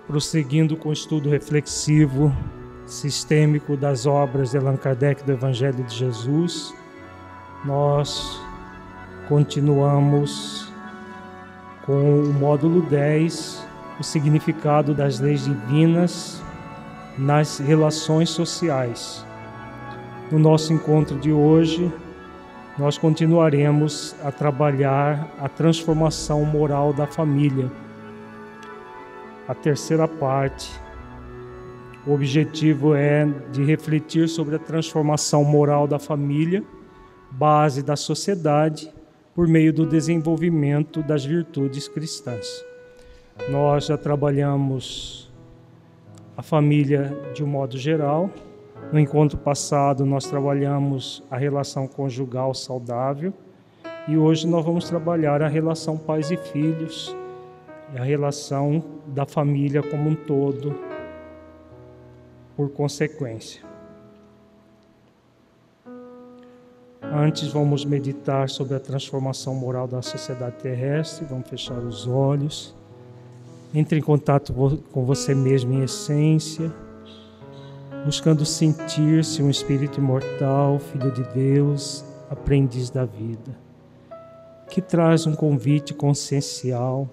prosseguindo com o estudo reflexivo, sistêmico das obras de Allan Kardec do Evangelho de Jesus, nós continuamos com o módulo 10, o significado das leis divinas nas relações sociais. No nosso encontro de hoje, nós continuaremos a trabalhar a transformação moral da família. A terceira parte, o objetivo é de refletir sobre a transformação moral da família, base da sociedade, por meio do desenvolvimento das virtudes cristãs. Nós já trabalhamos a família de um modo geral. No encontro passado, nós trabalhamos a relação conjugal saudável e hoje nós vamos trabalhar a relação pais e filhos, a relação da família como um todo, por consequência. Antes, vamos meditar sobre a transformação moral da sociedade terrestre. Vamos fechar os olhos. Entre em contato com você mesmo em essência, buscando sentir-se um espírito imortal, filho de Deus, aprendiz da vida, que traz um convite consciencial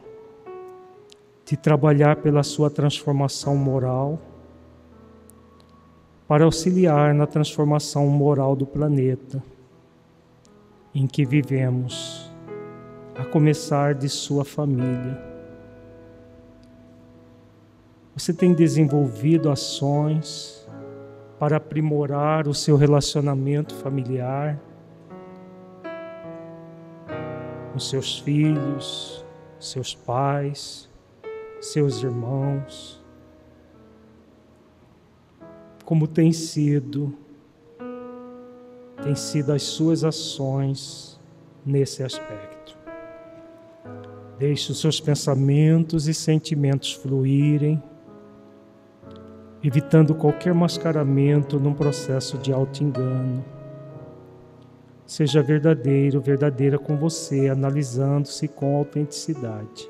de trabalhar pela sua transformação moral, para auxiliar na transformação moral do planeta em que vivemos, a começar de sua família. Você tem desenvolvido ações para aprimorar o seu relacionamento familiar com seus filhos, seus pais, seus irmãos? Como tem sido as suas ações nesse aspecto? Deixe os seus pensamentos e sentimentos fluírem, evitando qualquer mascaramento num processo de auto-engano. Seja verdadeiro, verdadeira com você, analisando-se com autenticidade.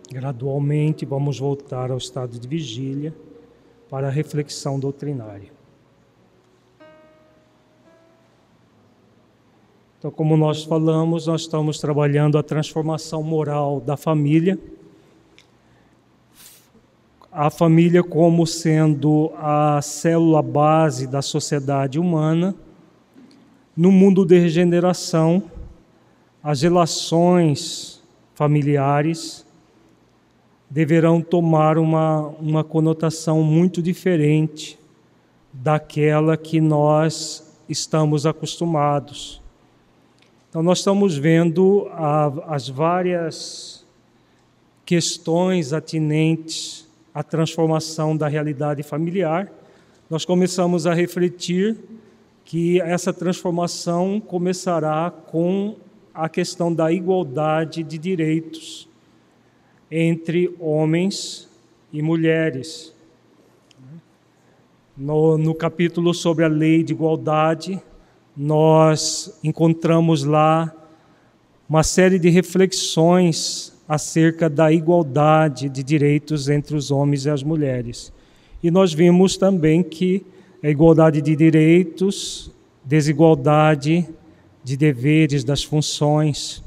Gradualmente, vamos voltar ao estado de vigília para a reflexão doutrinária. Então, como nós falamos, nós estamos trabalhando a transformação moral da família. A família como sendo a célula base da sociedade humana. No mundo de regeneração, as relações familiares deverão tomar uma conotação muito diferente daquela que nós estamos acostumados. Então, nós estamos vendo as várias questões atinentes à transformação da realidade familiar. Nós começamos a refletir que essa transformação começará com a questão da igualdade de direitos entre homens e mulheres. No capítulo sobre a lei de igualdade, nós encontramos lá uma série de reflexões acerca da igualdade de direitos entre os homens e as mulheres. E nós vimos também que a igualdade de direitos, desigualdade de deveres, das funções,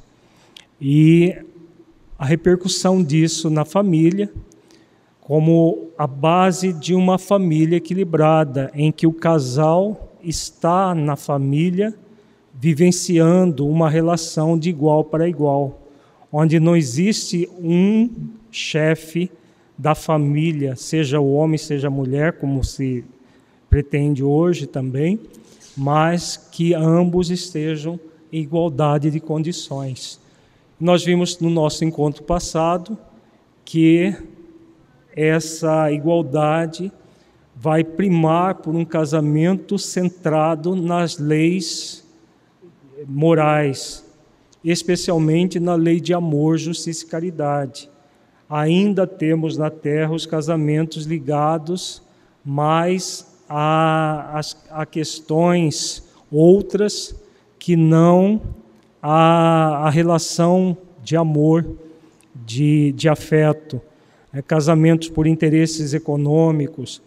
e a repercussão disso na família, como a base de uma família equilibrada, em que o casal está na família vivenciando uma relação de igual para igual, onde não existe um chefe da família, seja o homem, seja a mulher, como se pretende hoje também, mas que ambos estejam em igualdade de condições. Nós vimos no nosso encontro passado que essa igualdade vai primar por um casamento centrado nas leis morais, especialmente na lei de amor, justiça e caridade. Ainda temos na terra os casamentos ligados mais a questões outras que não a relação de amor, de afeto, casamentos por interesses econômicos,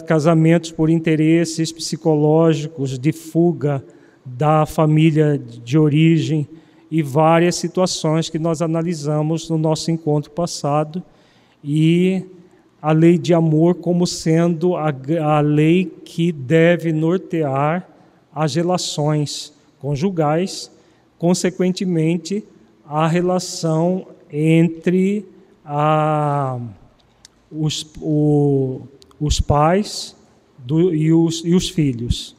casamentos por interesses psicológicos, de fuga da família de origem e várias situações que nós analisamos no nosso encontro passado, e a lei de amor como sendo a lei que deve nortear as relações conjugais, consequentemente, a relação entre os pais e os filhos.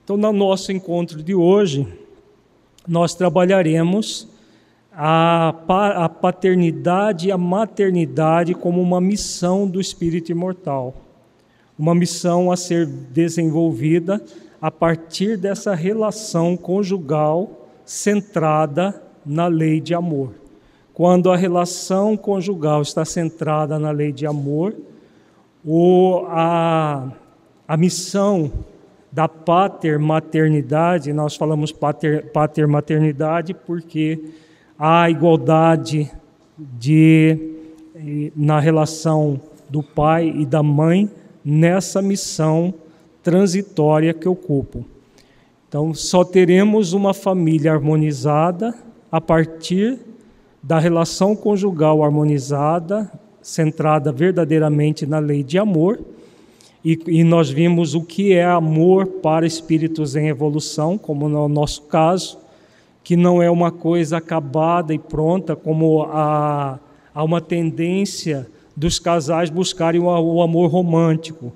Então, no nosso encontro de hoje, nós trabalharemos a paternidade e a maternidade como uma missão do espírito imortal, uma missão a ser desenvolvida a partir dessa relação conjugal centrada na lei de amor. Quando a relação conjugal está centrada na lei de amor, a missão da pater-maternidade, nós falamos pater-maternidade porque há igualdade na relação do pai e da mãe nessa missão transitória que ocupam. Então, só teremos uma família harmonizada a partir da relação conjugal harmonizada, centrada verdadeiramente na lei de amor, e nós vimos o que é amor para espíritos em evolução, como no nosso caso, que não é uma coisa acabada e pronta, como há uma tendência dos casais buscarem o amor romântico.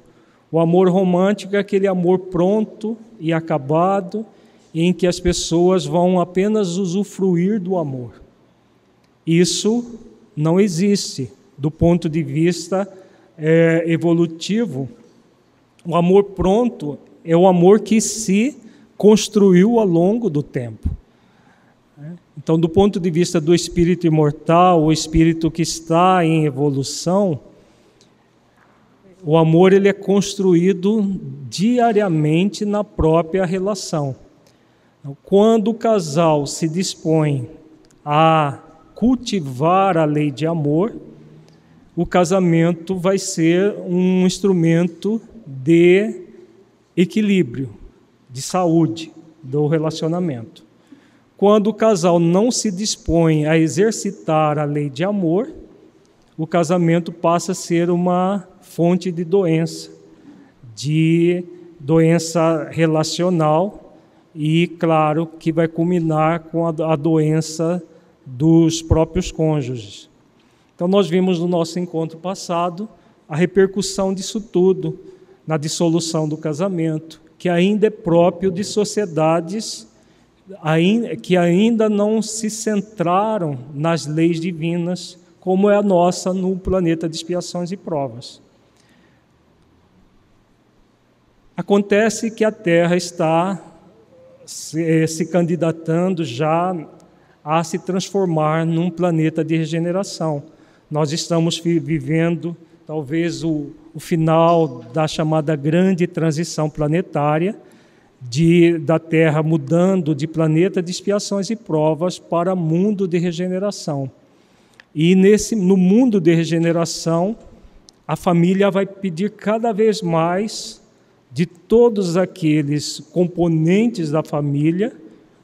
O amor romântico é aquele amor pronto e acabado, em que as pessoas vão apenas usufruir do amor. Isso não existe do ponto de vista evolutivo. O amor pronto é o amor que se construiu ao longo do tempo. Então, do ponto de vista do espírito imortal, o espírito que está em evolução, o amor ele é construído diariamente na própria relação. Quando o casal se dispõe a cultivar a lei de amor, o casamento vai ser um instrumento de equilíbrio, de saúde do relacionamento. Quando o casal não se dispõe a exercitar a lei de amor, o casamento passa a ser uma fonte de doença relacional e, claro, que vai culminar com a doença dos próprios cônjuges. Então, nós vimos no nosso encontro passado a repercussão disso tudo na dissolução do casamento, que ainda é próprio de sociedades que ainda não se centraram nas leis divinas, como é a nossa no planeta de expiações e provas. Acontece que a Terra está se candidatando já a se transformar num planeta de regeneração. Nós estamos vivendo talvez o final da chamada grande transição planetária, da Terra mudando de planeta de expiações e provas para mundo de regeneração. E no mundo de regeneração, a família vai pedir cada vez mais de todos aqueles componentes da família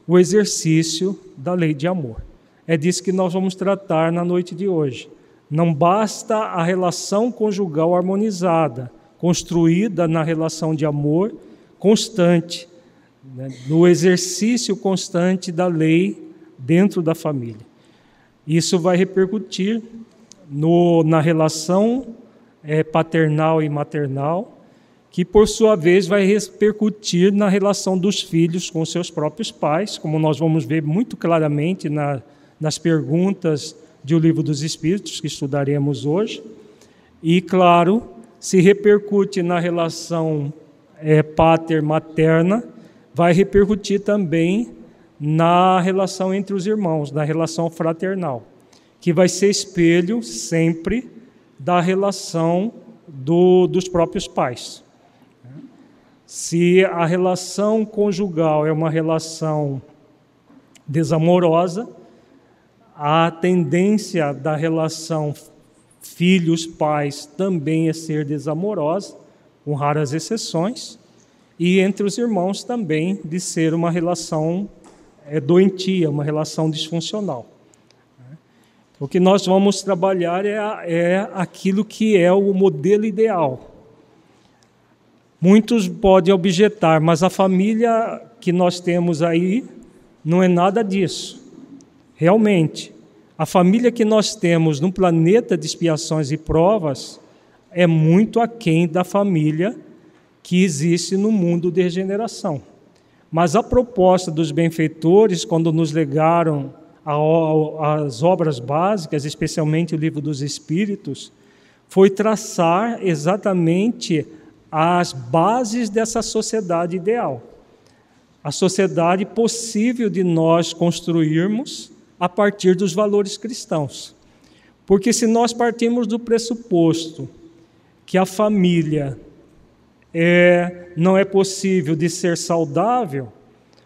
o exercício da lei de amor. É disso que nós vamos tratar na noite de hoje. Não basta a relação conjugal harmonizada, construída na relação de amor constante, no exercício constante da lei dentro da família. Isso vai repercutir na relação paternal e maternal, que por sua vez vai repercutir na relação dos filhos com seus próprios pais, como nós vamos ver muito claramente nas perguntas do Livro dos Espíritos, que estudaremos hoje. E, claro, se repercute na relação pater-materna, vai repercutir também na relação entre os irmãos, na relação fraternal, que vai ser espelho sempre da relação dos próprios pais. Se a relação conjugal é uma relação desamorosa, a tendência da relação filhos-pais também é ser desamorosa, com raras exceções, e entre os irmãos também de ser uma relação doentia, uma relação disfuncional. O que nós vamos trabalhar é aquilo que é o modelo ideal. Muitos podem objetar, mas a família que nós temos aí não é nada disso. Realmente, a família que nós temos no planeta de expiações e provas é muito aquém da família que existe no mundo de regeneração. Mas a proposta dos benfeitores, quando nos legaram as obras básicas, especialmente o Livro dos Espíritos, foi traçar exatamente as bases dessa sociedade ideal. A sociedade possível de nós construirmos a partir dos valores cristãos. Porque se nós partirmos do pressuposto que a família não é possível de ser saudável,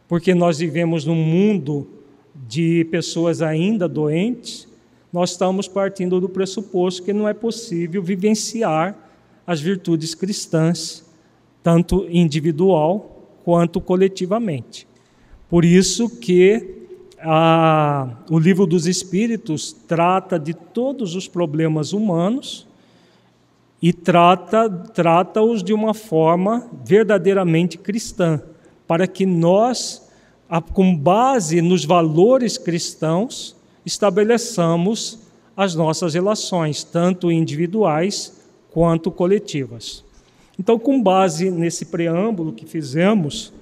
porque nós vivemos num mundo de pessoas ainda doentes, nós estamos partindo do pressuposto que não é possível vivenciar as virtudes cristãs, tanto individual quanto coletivamente. Por isso que o Livro dos Espíritos trata de todos os problemas humanos e trata-os de uma forma verdadeiramente cristã, para que nós, com base nos valores cristãos, estabeleçamos as nossas relações, tanto individuais quanto coletivas. Então, com base nesse preâmbulo que fizemos,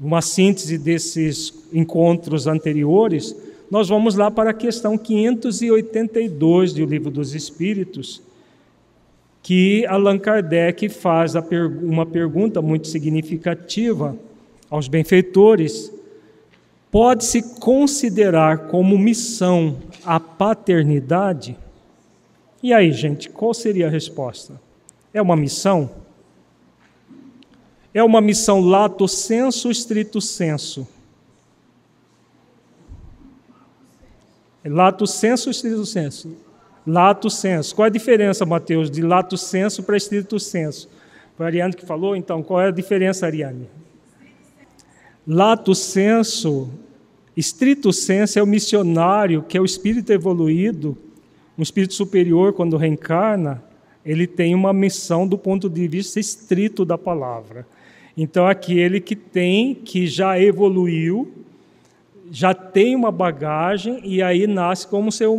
uma síntese desses encontros anteriores, nós vamos lá para a questão 582 do Livro dos Espíritos, que Allan Kardec faz uma pergunta muito significativa aos benfeitores: pode-se considerar como missão a paternidade? E aí, gente, qual seria a resposta? É uma missão? É uma missão lato sensu ou stricto sensu? Lato sensu ou stricto sensu? Lato sensu. Qual é a diferença, Mateus, de lato sensu para stricto sensu? Foi a Ariane que falou, então, qual é a diferença, Ariane? Lato sensu, stricto sensu é o missionário, que é o espírito evoluído, um espírito superior, quando reencarna, ele tem uma missão do ponto de vista estrito da palavra. Então, aquele que já evoluiu, já tem uma bagagem e aí nasce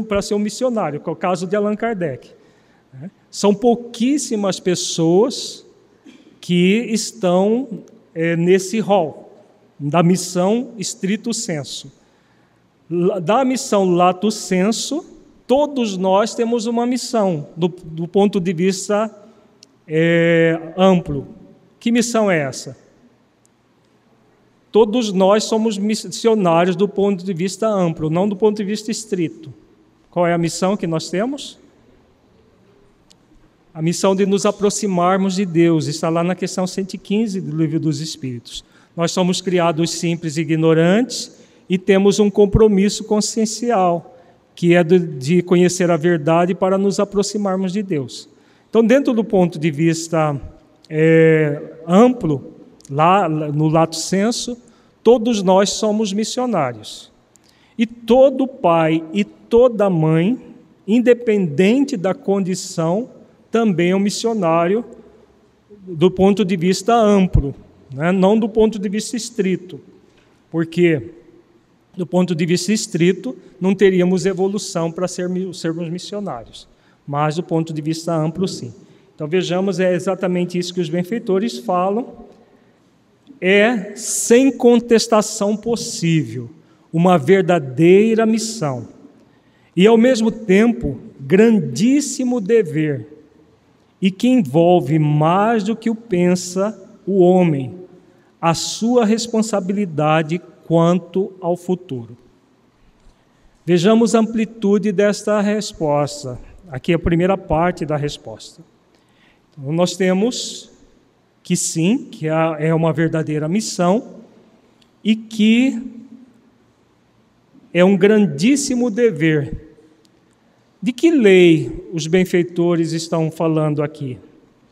para ser um missionário, que é o caso de Allan Kardec. São pouquíssimas pessoas que estão nesse rol da missão stricto sensu. Da missão lato sensu, todos nós temos uma missão do ponto de vista amplo. Que missão é essa? Todos nós somos missionários do ponto de vista amplo, não do ponto de vista estrito. Qual é a missão que nós temos? A missão de nos aproximarmos de Deus, está lá na questão 115 do Livro dos Espíritos. Nós somos criados simples e ignorantes e temos um compromisso consciencial, que é de conhecer a verdade para nos aproximarmos de Deus. Então, dentro do ponto de vista amplo, lá no lato sensu, todos nós somos missionários. E todo pai e toda mãe, independente da condição, também é um missionário do ponto de vista amplo, né? Não do ponto de vista estrito, porque do ponto de vista estrito não teríamos evolução para sermos missionários. mas do ponto de vista amplo, sim. Então vejamos, é exatamente isso que os benfeitores falam, é sem contestação possível, uma verdadeira missão, e ao mesmo tempo, grandíssimo dever, e que envolve mais do que o pensa o homem, a sua responsabilidade quanto ao futuro. Vejamos a amplitude desta resposta. Aqui é a primeira parte da resposta. Então, nós temos que sim, que é uma verdadeira missão e que é um grandíssimo dever. De que lei os benfeitores estão falando aqui,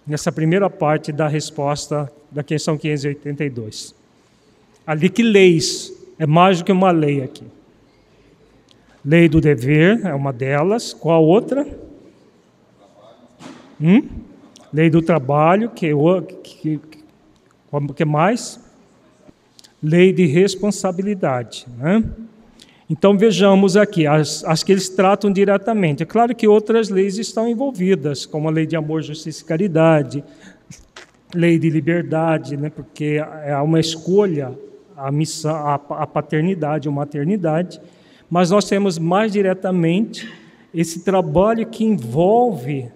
nessa primeira parte da resposta da questão 582? Ali que leis, é mais do que uma lei aqui. Lei do dever é uma delas, qual outra? Lei do trabalho, que mais? Lei de responsabilidade, né? Então vejamos aqui, as que eles tratam diretamente. É claro que outras leis estão envolvidas, como a lei de amor, justiça e caridade, lei de liberdade, né? Porque é uma escolha, a missão, a paternidade ou maternidade, mas nós temos mais diretamente esse trabalho que envolve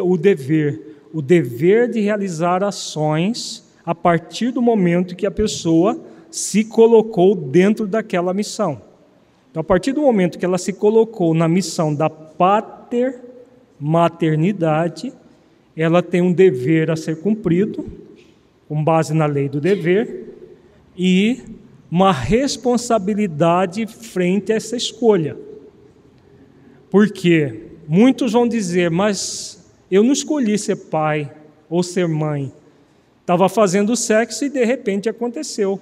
o dever de realizar ações a partir do momento que a pessoa se colocou dentro daquela missão. Então, a partir do momento que ela se colocou na missão da maternidade, ela tem um dever a ser cumprido, com base na lei do dever, e uma responsabilidade frente a essa escolha. Porque muitos vão dizer, mas eu não escolhi ser pai ou ser mãe. Estava fazendo sexo e de repente aconteceu.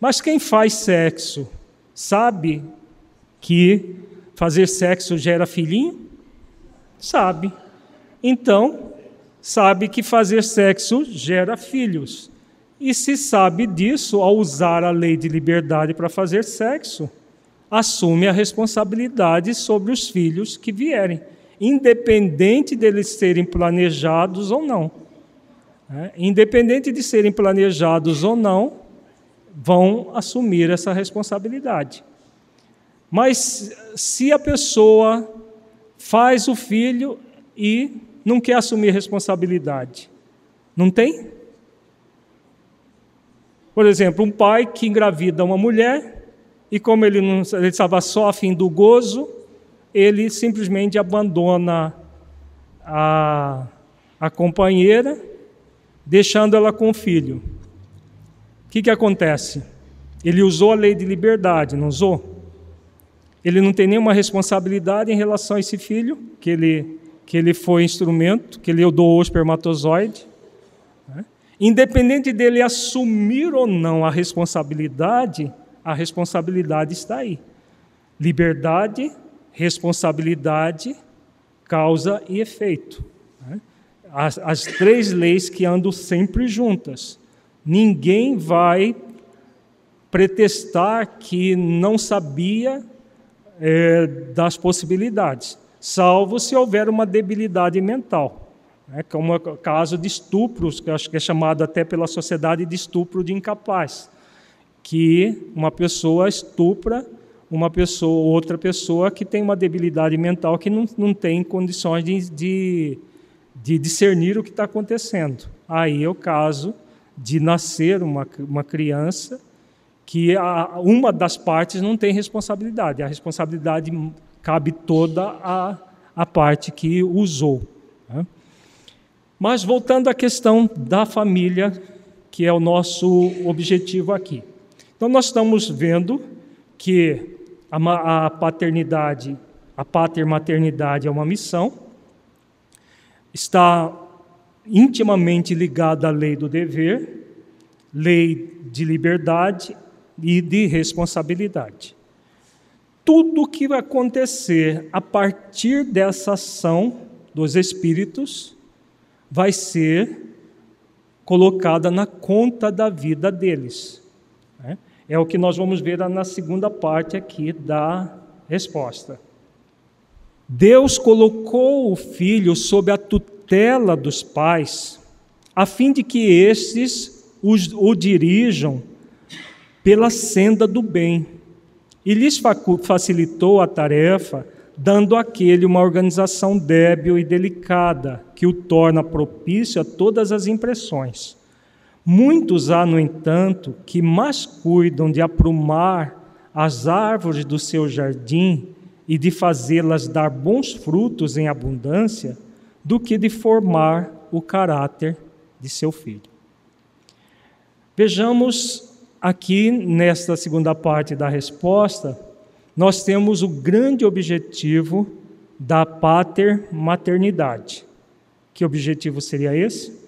Mas quem faz sexo sabe que fazer sexo gera filhinho? Sabe. Então, sabe que fazer sexo gera filhos. E se sabe disso, ao usar a lei de liberdade para fazer sexo, assume a responsabilidade sobre os filhos que vierem, independente deles serem planejados ou não. Independente de serem planejados ou não, vão assumir essa responsabilidade. Mas se a pessoa faz o filho e não quer assumir responsabilidade, não tem? Por exemplo, um pai que engravida uma mulher e como ele estava só a fim do gozo, ele simplesmente abandona a companheira, deixando ela com o filho. O que acontece? Ele usou a lei de liberdade, não usou? Ele não tem nenhuma responsabilidade em relação a esse filho, que ele foi instrumento, que ele doou o espermatozoide. Independente dele assumir ou não a responsabilidade está aí. Liberdade, responsabilidade, causa e efeito. As três leis que andam sempre juntas. Ninguém vai pretextar que não sabia das possibilidades, salvo se houver uma debilidade mental, como é o caso de estupros, que eu acho que é chamado até pela sociedade de estupro de incapaz, que uma pessoa estupra outra pessoa que tem uma debilidade mental que não tem condições de discernir o que está acontecendo. Aí é o caso de nascer uma criança que uma das partes não tem responsabilidade. A responsabilidade cabe toda a parte que usou. Mas voltando à questão da família, que é o nosso objetivo aqui. Então nós estamos vendo que a paternidade, a pater-maternidade é uma missão, está intimamente ligada à lei do dever, lei de liberdade e de responsabilidade. Tudo o que vai acontecer a partir dessa ação dos espíritos vai ser colocada na conta da vida deles. É o que nós vamos ver na segunda parte aqui da resposta. Deus colocou o filho sob a tutela dos pais, a fim de que estes o dirijam pela senda do bem, e lhes facilitou a tarefa, dando àquele uma organização débil e delicada, que o torna propício a todas as impressões. Muitos há, no entanto, que mais cuidam de aprumar as árvores do seu jardim e de fazê-las dar bons frutos em abundância, do que de formar o caráter de seu filho. Vejamos aqui, nesta segunda parte da resposta, nós temos o grande objetivo da pater-maternidade. Que objetivo seria esse?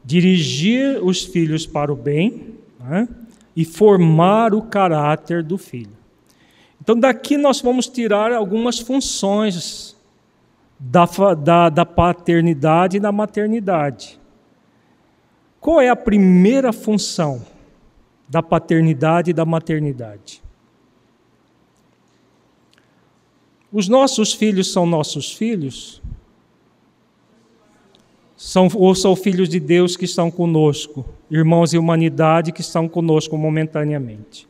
Dirigir os filhos para o bem, né? E formar o caráter do filho. Então, daqui nós vamos tirar algumas funções da paternidade e da maternidade. Qual é a primeira função da paternidade e da maternidade? Os nossos filhos são nossos filhos? Ou são filhos de Deus que estão conosco, irmãos e humanidade que estão conosco momentaneamente?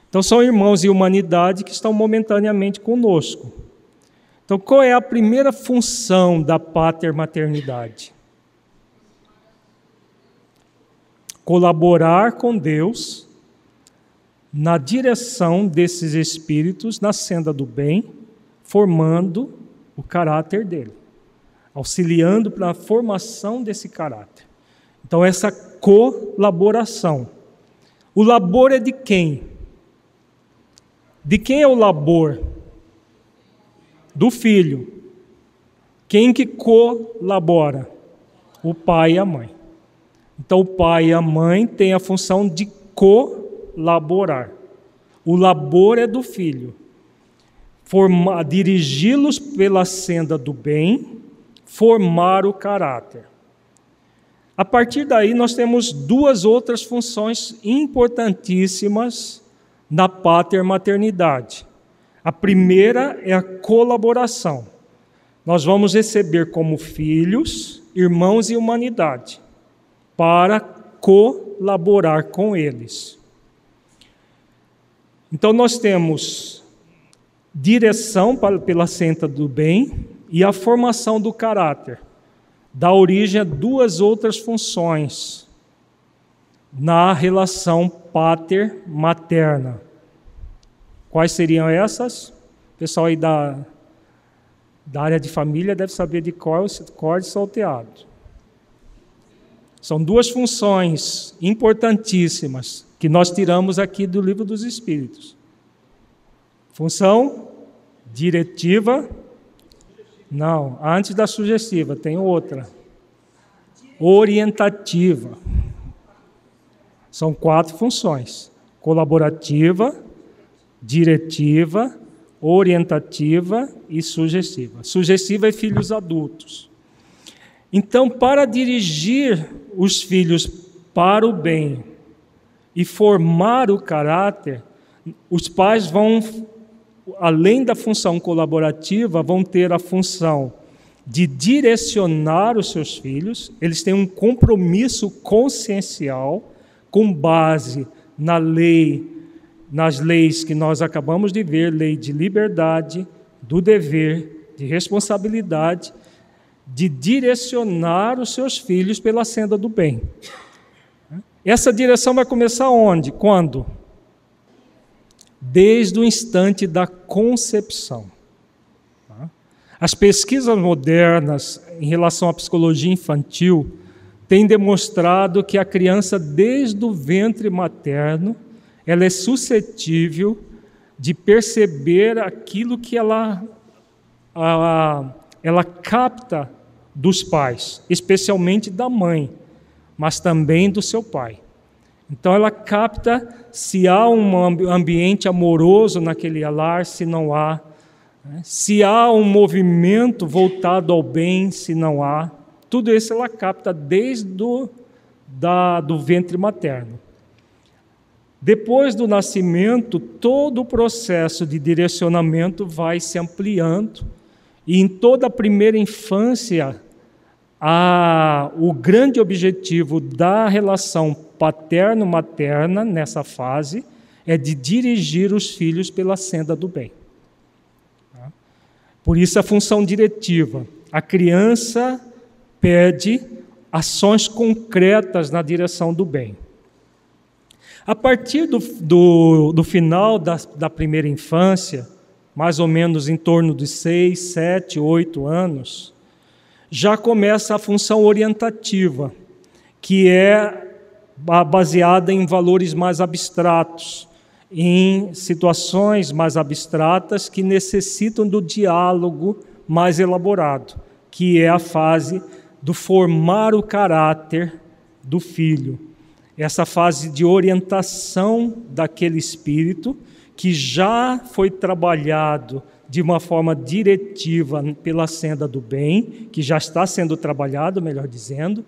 Então, são irmãos e humanidade que estão momentaneamente conosco. Então, qual é a primeira função da pater-maternidade? Colaborar com Deus na direção desses espíritos na senda do bem, formando o caráter dele, auxiliando para a formação desse caráter. Então, essa colaboração. O labor é de quem? De quem é o labor? Do filho. Quem que colabora? O pai e a mãe. Então, o pai e a mãe têm a função de colaborar. O labor é do filho. Dirigi-los pela senda do bem, formar o caráter. A partir daí, nós temos duas outras funções importantíssimas na pater-maternidade. A primeira é a colaboração. Nós vamos receber como filhos, irmãos e humanidade, para colaborar com eles. Então, nós temos direção pela senda do bem e a formação do caráter. Dá origem a duas outras funções na relação pater-materna. Quais seriam essas? O pessoal aí da área de família deve saber de cor e salteado. São duas funções importantíssimas que nós tiramos aqui do Livro dos Espíritos. Função diretiva. Não, antes da sugestiva, tem outra. Orientativa. São 4 funções: colaborativa, diretiva, orientativa e sugestiva. Sugestiva é filhos adultos. Então, para dirigir os filhos para o bem e formar o caráter, os pais vão, além da função colaborativa, vão ter a função de direcionar os seus filhos. Eles têm um compromisso consciencial com base na lei, nas leis que nós acabamos de ver, lei de liberdade, do dever, de responsabilidade, de direcionar os seus filhos pela senda do bem. Essa direção vai começar onde? Quando? Desde o instante da concepção. As pesquisas modernas em relação à psicologia infantil têm demonstrado que a criança, desde o ventre materno, ela é suscetível de perceber aquilo que ela capta dos pais, especialmente da mãe, mas também do seu pai. Então ela capta se há um ambiente amoroso naquele lar, se não há, se há um movimento voltado ao bem, se não há. Tudo isso ela capta desde do ventre materno. Depois do nascimento, todo o processo de direcionamento vai se ampliando, e em toda a primeira infância, o grande objetivo da relação paterno-materna nessa fase é de dirigir os filhos pela senda do bem. Por isso a função diretiva. A criança pede ações concretas na direção do bem. A partir do final da primeira infância, mais ou menos em torno de 6, 7, 8 anos, já começa a função orientativa, que é baseada em valores mais abstratos, em situações mais abstratas que necessitam do diálogo mais elaborado, que é a fase do formar o caráter do filho. Essa fase de orientação daquele espírito que já foi trabalhado de uma forma diretiva pela senda do bem, que já está sendo trabalhado, melhor dizendo,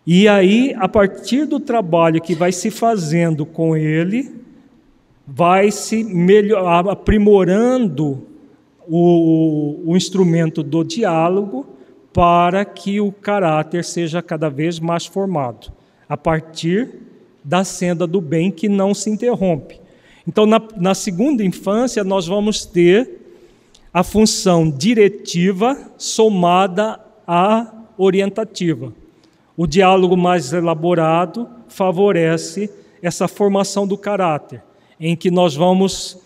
e aí, a partir do trabalho que vai se fazendo com ele, vai se aprimorando o instrumento do diálogo para que o caráter seja cada vez mais formado, a partir da senda do bem que não se interrompe. Então, na segunda infância, nós vamos ter a função diretiva somada à orientativa. O diálogo mais elaborado favorece essa formação do caráter, em que nós vamos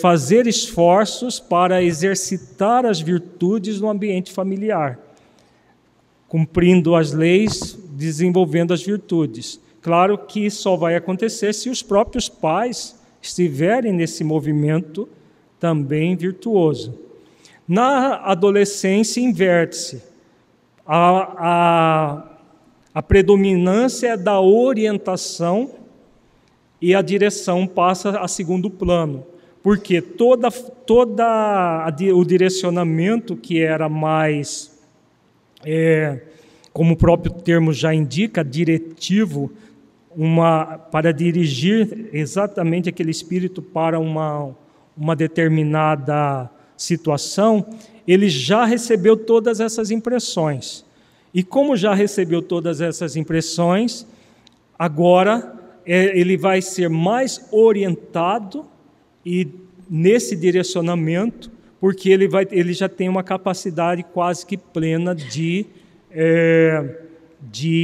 fazer esforços para exercitar as virtudes no ambiente familiar, cumprindo as leis, desenvolvendo as virtudes. Claro que só vai acontecer se os próprios pais estiverem nesse movimento também virtuoso. Na adolescência, inverte-se. A predominância é da orientação e a direção passa a segundo plano, porque o direcionamento que era mais, como o próprio termo já indica, diretivo, para dirigir exatamente aquele espírito para uma determinada situação, ele já recebeu todas essas impressões. E como já recebeu todas essas impressões, agora ele vai ser mais orientado e nesse direcionamento, porque ele já tem uma capacidade quase que plena de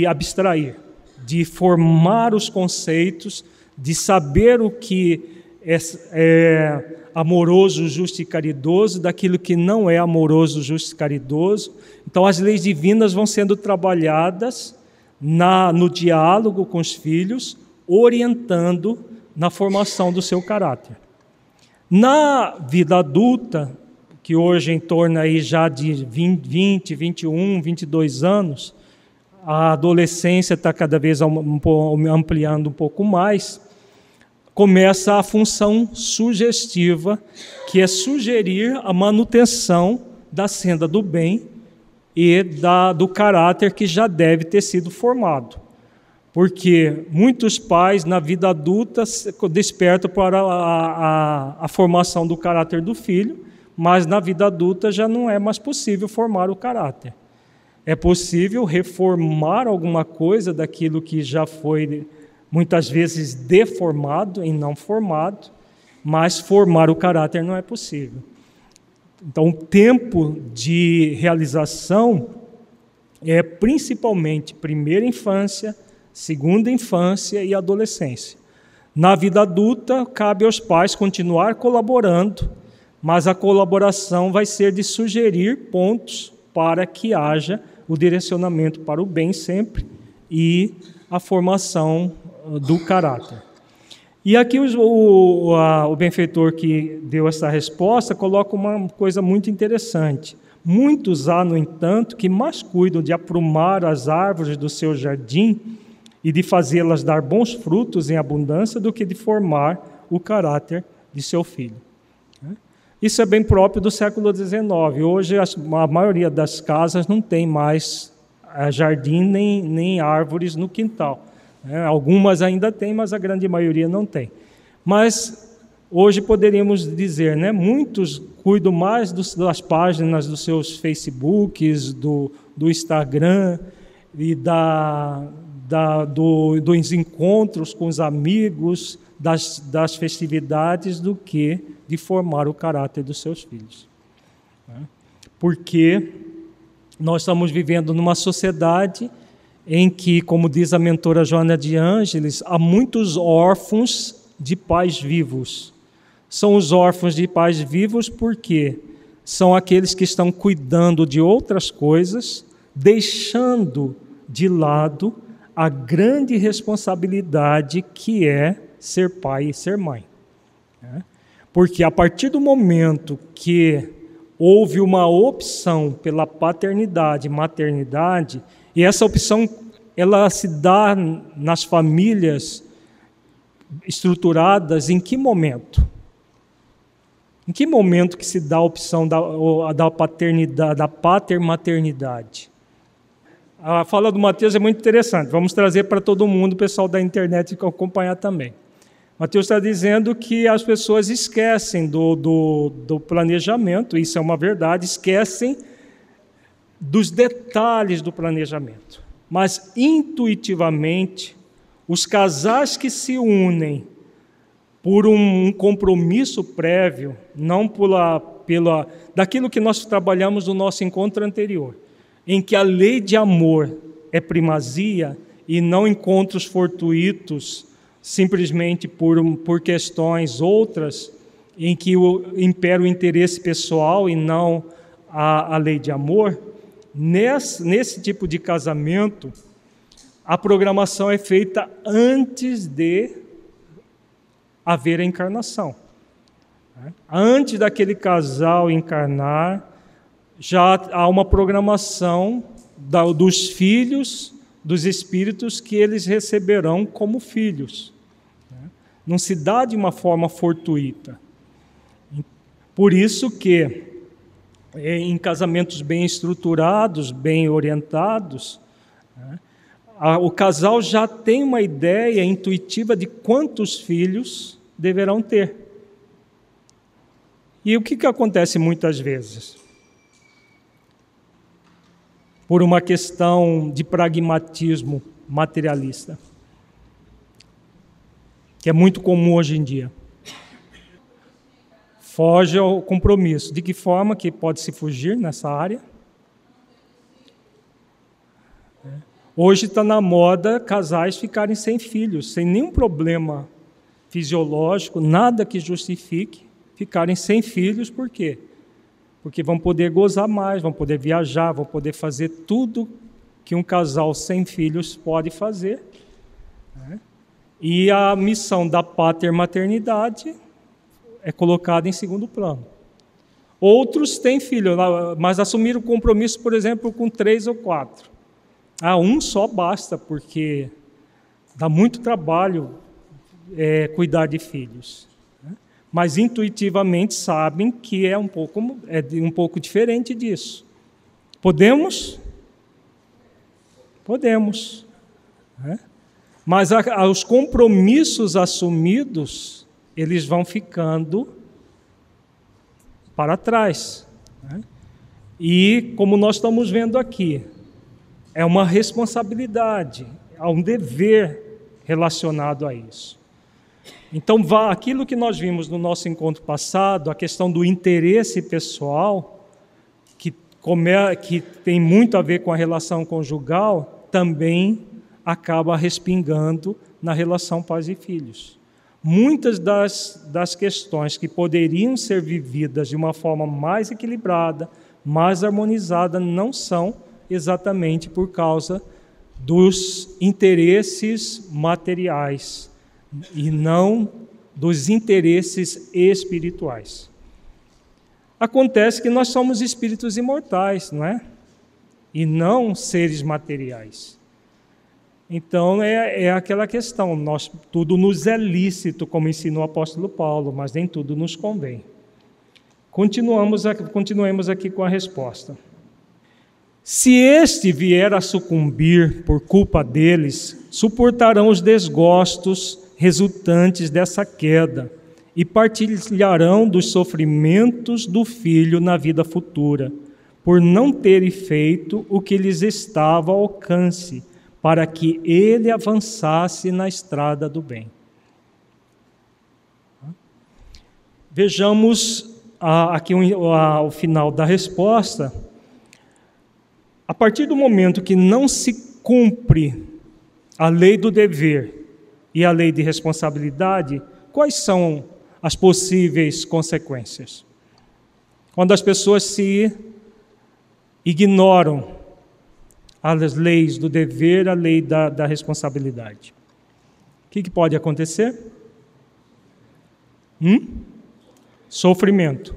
abstrair, de formar os conceitos, de saber o que é amoroso, justo e caridoso, daquilo que não é amoroso, justo e caridoso. Então, as leis divinas vão sendo trabalhadas no diálogo com os filhos, orientando na formação do seu caráter. Na vida adulta, que hoje é em torno aí já de 20, 21, 22 anos, a adolescência está cada vez ampliando um pouco mais, começa a função sugestiva, que é sugerir a manutenção da senda do bem e do caráter que já deve ter sido formado. Porque muitos pais, na vida adulta, despertam para a formação do caráter do filho, mas na vida adulta já não é mais possível formar o caráter. É possível reformar alguma coisa daquilo que já foi muitas vezes deformado e não formado, mas formar o caráter não é possível. Então, o tempo de realização é principalmente primeira infância, segunda infância e adolescência. Na vida adulta, cabe aos pais continuar colaborando, mas a colaboração vai ser de sugerir pontos para que haja o direcionamento para o bem sempre e a formação do caráter. E aqui o benfeitor que deu essa resposta coloca uma coisa muito interessante. Muitos há, no entanto, que mais cuidam de aprumar as árvores do seu jardim e de fazê-las dar bons frutos em abundância do que de formar o caráter de seu filho. Isso é bem próprio do século XIX. Hoje, a maioria das casas não tem mais jardim nem árvores no quintal. Algumas ainda têm, mas a grande maioria não tem. Mas hoje poderíamos dizer, muitos cuidam mais das páginas dos seus Facebooks, do Instagram e dos encontros com os amigos, das festividades, do que de formar o caráter dos seus filhos. Porque nós estamos vivendo numa sociedade em que, como diz a mentora Joana de Ângeles, há muitos órfãos de pais vivos. São os órfãos de pais vivos porque são aqueles que estão cuidando de outras coisas, deixando de lado a grande responsabilidade que é ser pai e ser mãe. Porque a partir do momento que houve uma opção pela paternidade e maternidade, e essa opção ela se dá nas famílias estruturadas em que momento? Em que momento que se dá a opção da paternidade, da patermaternidade? A fala do Mateus é muito interessante. Vamos trazer para todo mundo, o pessoal da internet acompanhar também. Mateus está dizendo que as pessoas esquecem do planejamento, isso é uma verdade, esquecem dos detalhes do planejamento. Mas, intuitivamente, os casais que se unem por um compromisso prévio, não daquilo que nós trabalhamos no nosso encontro anterior, em que a lei de amor é primazia e não encontros fortuitos, simplesmente por questões outras, em que impera o interesse pessoal e não a lei de amor. Nesse tipo de casamento, a programação é feita antes de haver a encarnação. Antes daquele casal encarnar, já há uma programação dos filhos, dos espíritos que eles receberão como filhos. Não se dá de uma forma fortuita. Por isso que, em casamentos bem estruturados, bem orientados, o casal já tem uma ideia intuitiva de quantos filhos deverão ter. E o que acontece muitas vezes? Por uma questão de pragmatismo materialista, que é muito comum hoje em dia. Foge ao compromisso. De que forma que pode se fugir nessa área? Hoje está na moda casais ficarem sem filhos, sem nenhum problema fisiológico, nada que justifique ficarem sem filhos. Por quê? Porque vão poder gozar mais, vão poder viajar, vão poder fazer tudo que um casal sem filhos pode fazer. E a missão da patermaternidade é colocada em segundo plano. Outros têm filho, mas assumiram o compromisso, por exemplo, com 3 ou 4. Um só basta, porque dá muito trabalho cuidar de filhos. Mas intuitivamente sabem que é um pouco diferente disso. Podemos? Podemos. Mas os compromissos assumidos, eles vão ficando para trás. E, como nós estamos vendo aqui, é uma responsabilidade, há um dever relacionado a isso. Então, aquilo que nós vimos no nosso encontro passado, a questão do interesse pessoal, que tem muito a ver com a relação conjugal, também acaba respingando na relação pais e filhos. Muitas das questões que poderiam ser vividas de uma forma mais equilibrada, mais harmonizada, não são exatamente por causa dos interesses materiais e não dos interesses espirituais. Acontece que nós somos espíritos imortais, não é? E não seres materiais. Então, é aquela questão, tudo nos é lícito, como ensinou o apóstolo Paulo, mas nem tudo nos convém. Continuemos aqui com a resposta. Se este vier a sucumbir por culpa deles, suportarão os desgostos resultantes dessa queda e partilharão dos sofrimentos do filho na vida futura, por não terem feito o que lhes estava ao alcance, para que ele avançasse na estrada do bem. Vejamos aqui o final da resposta. A partir do momento que não se cumpre a lei do dever e a lei de responsabilidade, quais são as possíveis consequências? Quando as pessoas se ignoram as leis do dever, a lei da responsabilidade, o que pode acontecer? Sofrimento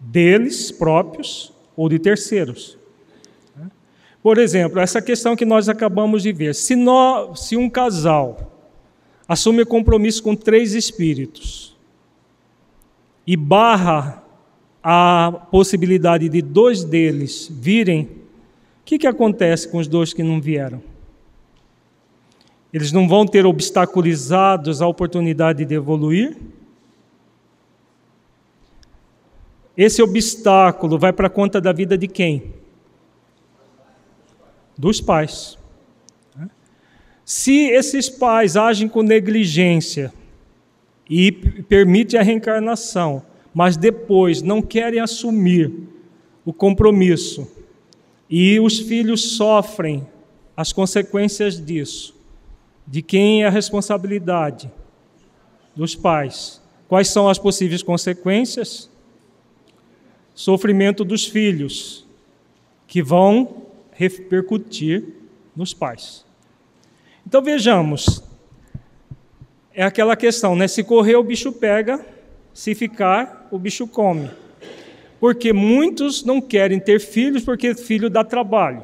deles próprios ou de terceiros. Por exemplo, essa questão que nós acabamos de ver. Se um casal assume compromisso com 3 espíritos e barra a possibilidade de 2 deles virem, o que acontece com os 2 que não vieram? Eles não vão ter obstaculizados a oportunidade de evoluir? Esse obstáculo vai para conta da vida de quem? Dos pais. Se esses pais agem com negligência e permitem a reencarnação, mas depois não querem assumir o compromisso e os filhos sofrem as consequências disso, de quem é a responsabilidade? Dos pais. Quais são as possíveis consequências? Sofrimento dos filhos, que vão repercutir nos pais. Então vejamos, é aquela questão, né? Se correr o bicho pega, se ficar o bicho come. Porque muitos não querem ter filhos porque filho dá trabalho.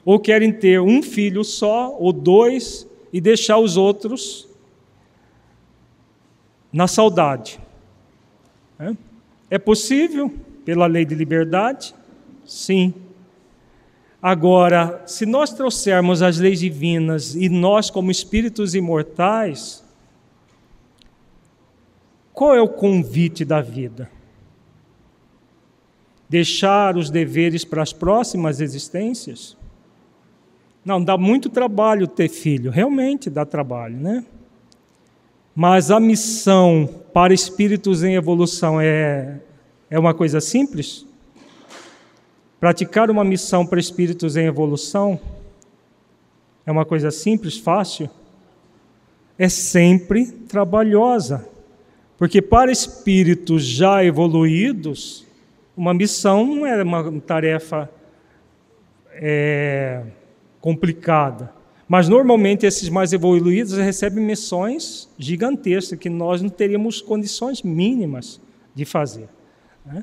Ou querem ter um filho só, ou 2, e deixar os outros na saudade. É possível, pela lei de liberdade? Sim. Agora, se nós trouxermos as leis divinas e nós, como espíritos imortais, qual é o convite da vida? Deixar os deveres para as próximas existências? Não, dá muito trabalho ter filho, realmente dá trabalho, né? Mas a missão para espíritos em evolução é uma coisa simples? Praticar uma missão para espíritos em evolução é uma coisa simples, fácil? É sempre trabalhosa, porque para espíritos já evoluídos, uma missão não é uma tarefa complicada, mas normalmente esses mais evoluídos recebem missões gigantescas que nós não teríamos condições mínimas de fazer, né?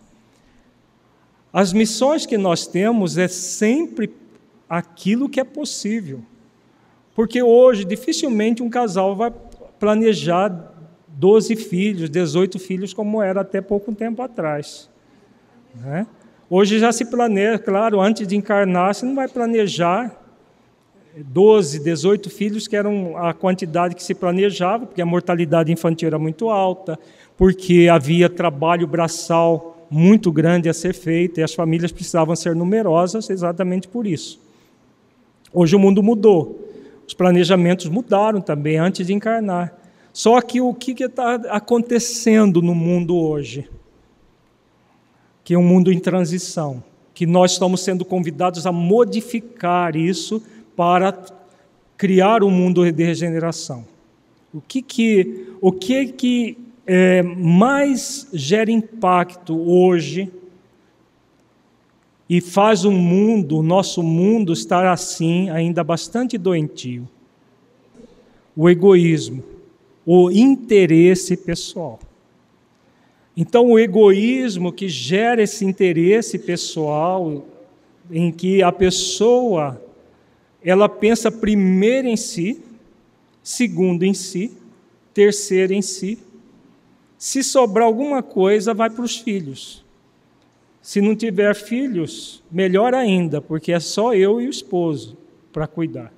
As missões que nós temos é sempre aquilo que é possível. Porque hoje, dificilmente um casal vai planejar 12 filhos, 18 filhos, como era até pouco tempo atrás, né? Hoje já se planeja, claro, antes de encarnar, você não vai planejar 12, 18 filhos, que eram a quantidade que se planejava, porque a mortalidade infantil era muito alta, porque havia trabalho braçal muito grande a ser feito, e as famílias precisavam ser numerosas exatamente por isso. Hoje o mundo mudou, os planejamentos mudaram também antes de encarnar. Só que o que está acontecendo no mundo hoje? Que é um mundo em transição, que nós estamos sendo convidados a modificar isso para criar um mundo de regeneração. O que mais gera impacto hoje e faz o nosso mundo estar assim, ainda bastante doentio? O egoísmo, o interesse pessoal. Então, o egoísmo que gera esse interesse pessoal, em que a pessoa ela pensa primeiro em si, segundo em si, terceiro em si. Se sobrar alguma coisa, vai para os filhos. Se não tiver filhos, melhor ainda, porque é só eu e o esposo para cuidar.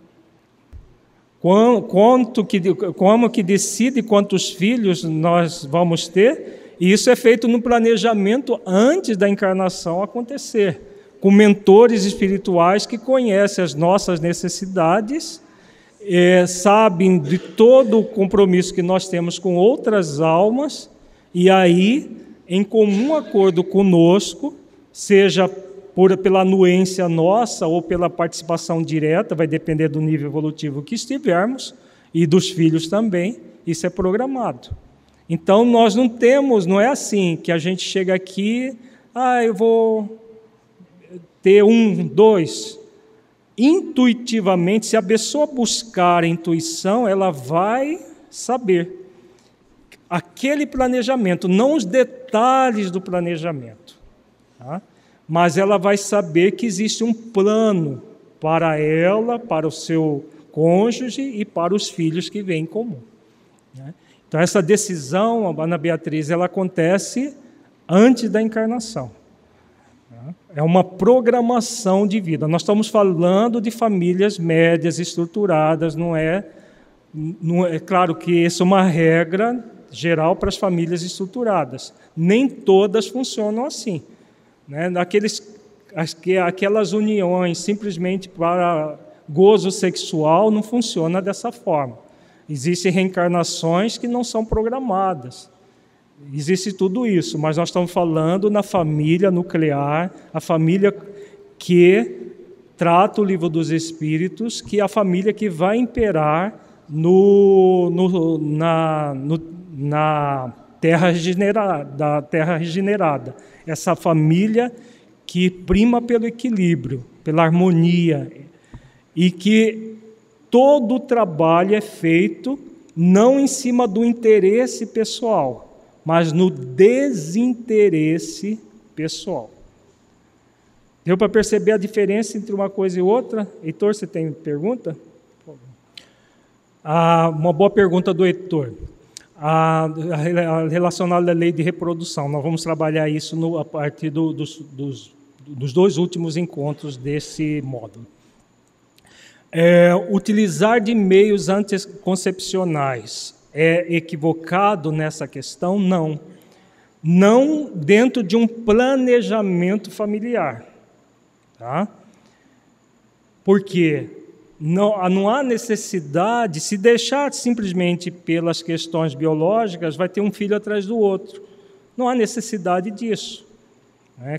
Como que decide quantos filhos nós vamos ter? E isso é feito no planejamento antes da encarnação acontecer, com mentores espirituais que conhecem as nossas necessidades, sabem de todo o compromisso que nós temos com outras almas, e aí, em comum acordo conosco, seja pela anuência nossa ou pela participação direta, vai depender do nível evolutivo que estivermos, e dos filhos também, isso é programado. Então, nós não é assim que a gente chega aqui, eu vou ter 1, 2. Intuitivamente, se a pessoa buscar a intuição, ela vai saber aquele planejamento, não os detalhes do planejamento, tá? Mas ela vai saber que existe um plano para ela, para o seu cônjuge e para os filhos que vêm em comum, né? Então, essa decisão, Ana Beatriz, ela acontece antes da encarnação. É uma programação de vida. Nós estamos falando de famílias médias, estruturadas, não é claro que isso é uma regra geral para as famílias estruturadas. Nem todas funcionam assim, né? Aquelas uniões simplesmente para gozo sexual não funciona dessa forma. Existem reencarnações que não são programadas. Existe tudo isso, mas nós estamos falando na família nuclear, a família que trata o livro dos Espíritos, que é a família que vai imperar na terra regenerada. Essa família que prima pelo equilíbrio, pela harmonia, e que todo o trabalho é feito não em cima do interesse pessoal, mas no desinteresse pessoal. Deu para perceber a diferença entre uma coisa e outra? Heitor, você tem pergunta? Uma boa pergunta do Heitor. Relacionada à lei de reprodução. Nós vamos trabalhar isso a partir dos 2 últimos encontros desse módulo. Utilizar de meios anticoncepcionais é equivocado nessa questão? Não. Não dentro de um planejamento familiar. Tá? Porque não há necessidade, se deixar simplesmente pelas questões biológicas, vai ter um filho atrás do outro. Não há necessidade disso.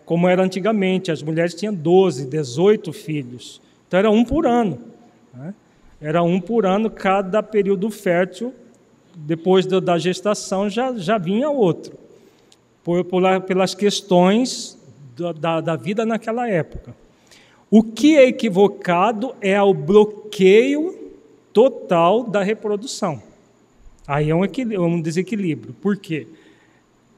Como era antigamente, as mulheres tinham 12, 18 filhos. Então era 1 por ano. Era 1 por ano, cada período fértil. Depois da gestação já vinha outro, pelas questões da vida naquela época. O que é equivocado é o bloqueio total da reprodução. Aí é um desequilíbrio. Por quê?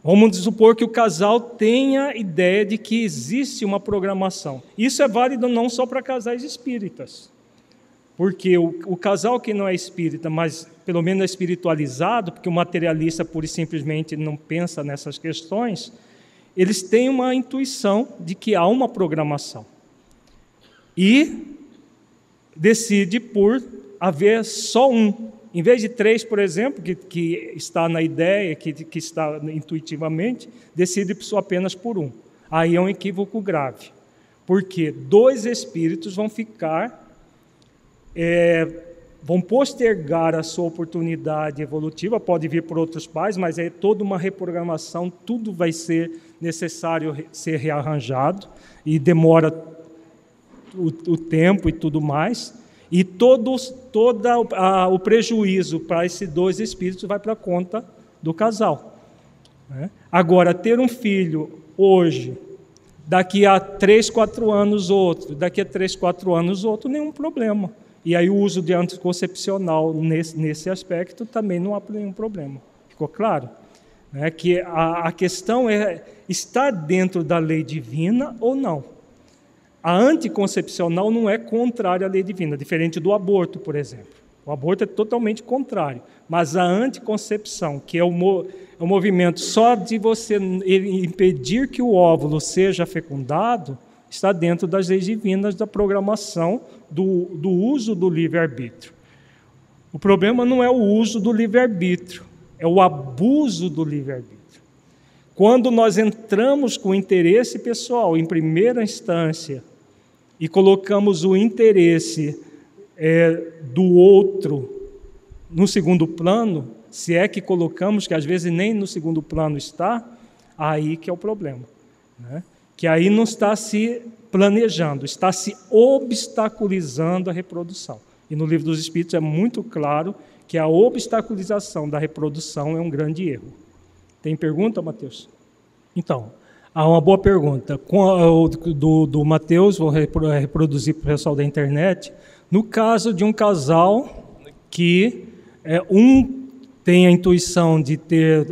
Vamos supor que o casal tenha ideia de que existe uma programação. Isso é válido não só para casais espíritas. Porque o casal que não é espírita, mas pelo menos é espiritualizado, porque o materialista pura e simplesmente não pensa nessas questões, eles têm uma intuição de que há uma programação. E decide por haver só um. Em vez de 3, por exemplo, que está na ideia, que está intuitivamente, decide apenas por 1. Aí é um equívoco grave. Porque 2 espíritos vão ficar... vão postergar a sua oportunidade evolutiva, pode vir por outros pais, mas é toda uma reprogramação, tudo vai ser necessário ser rearranjado, e demora o tempo e tudo mais, e todo o prejuízo para esses 2 espíritos vai para a conta do casal. Agora, ter um filho hoje, daqui a 3, 4 anos outro, daqui a 3, 4 anos outro, nenhum problema. E aí o uso de anticoncepcional nesse aspecto também não há nenhum problema. Ficou claro? Que a questão é estar dentro da lei divina ou não. A anticoncepcional não é contrária à lei divina, diferente do aborto, por exemplo. O aborto é totalmente contrário. Mas a anticoncepção, que é o movimento só de você impedir que o óvulo seja fecundado, está dentro das leis divinas da programação do uso do livre-arbítrio. O problema não é o uso do livre-arbítrio, é o abuso do livre-arbítrio. Quando nós entramos com o interesse pessoal em primeira instância e colocamos o interesse do outro no segundo plano, se é que colocamos, que às vezes nem no segundo plano está, aí que é o problema, né? Que aí não está se planejando, está se obstaculizando a reprodução. E no Livro dos Espíritos é muito claro que a obstaculização da reprodução é um grande erro. Tem pergunta, Mateus? Então, há uma boa pergunta. Do Mateus, vou reproduzir para o pessoal da internet. No caso de um casal que um tem a intuição de ter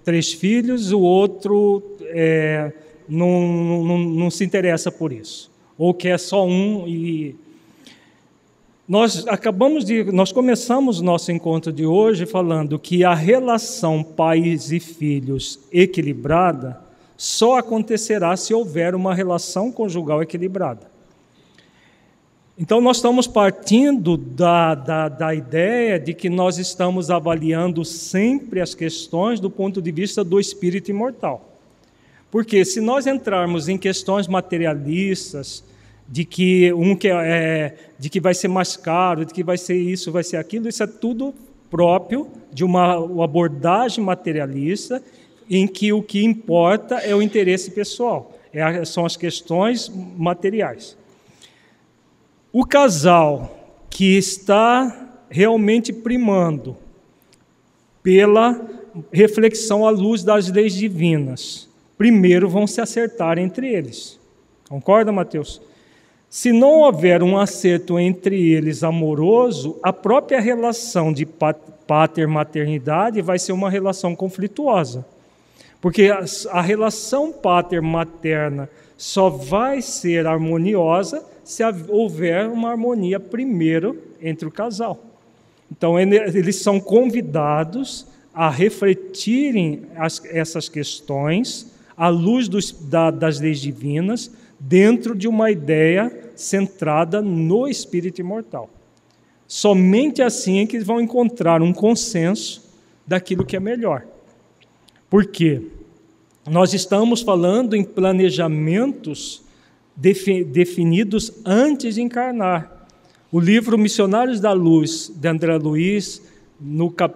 3 filhos, o outro não se interessa por isso, ou quer só um. E nós começamos o nosso encontro de hoje falando que a relação pais e filhos equilibrada só acontecerá se houver uma relação conjugal equilibrada. Então, nós estamos partindo da ideia de que nós estamos avaliando sempre as questões do ponto de vista do espírito imortal. Porque se nós entrarmos em questões materialistas, de que de que vai ser mais caro, de que vai ser isso, vai ser aquilo, isso é tudo próprio de uma abordagem materialista, em que o que importa é o interesse pessoal, são as questões materiais. O casal que está realmente primando pela reflexão à luz das leis divinas, primeiro vão se acertar entre eles. Concorda, Mateus? Se não houver um acerto entre eles amoroso, a própria relação de pater-maternidade vai ser uma relação conflituosa. Porque a relação pater-materna só vai ser harmoniosa se houver uma harmonia primeiro entre o casal. Então, eles são convidados a refletirem essas questões à luz das leis divinas, dentro de uma ideia centrada no espírito imortal. Somente assim é que eles vão encontrar um consenso daquilo que é melhor. Por quê? Nós estamos falando em planejamentos definidos antes de encarnar. O livro Missionários da Luz, de André Luiz,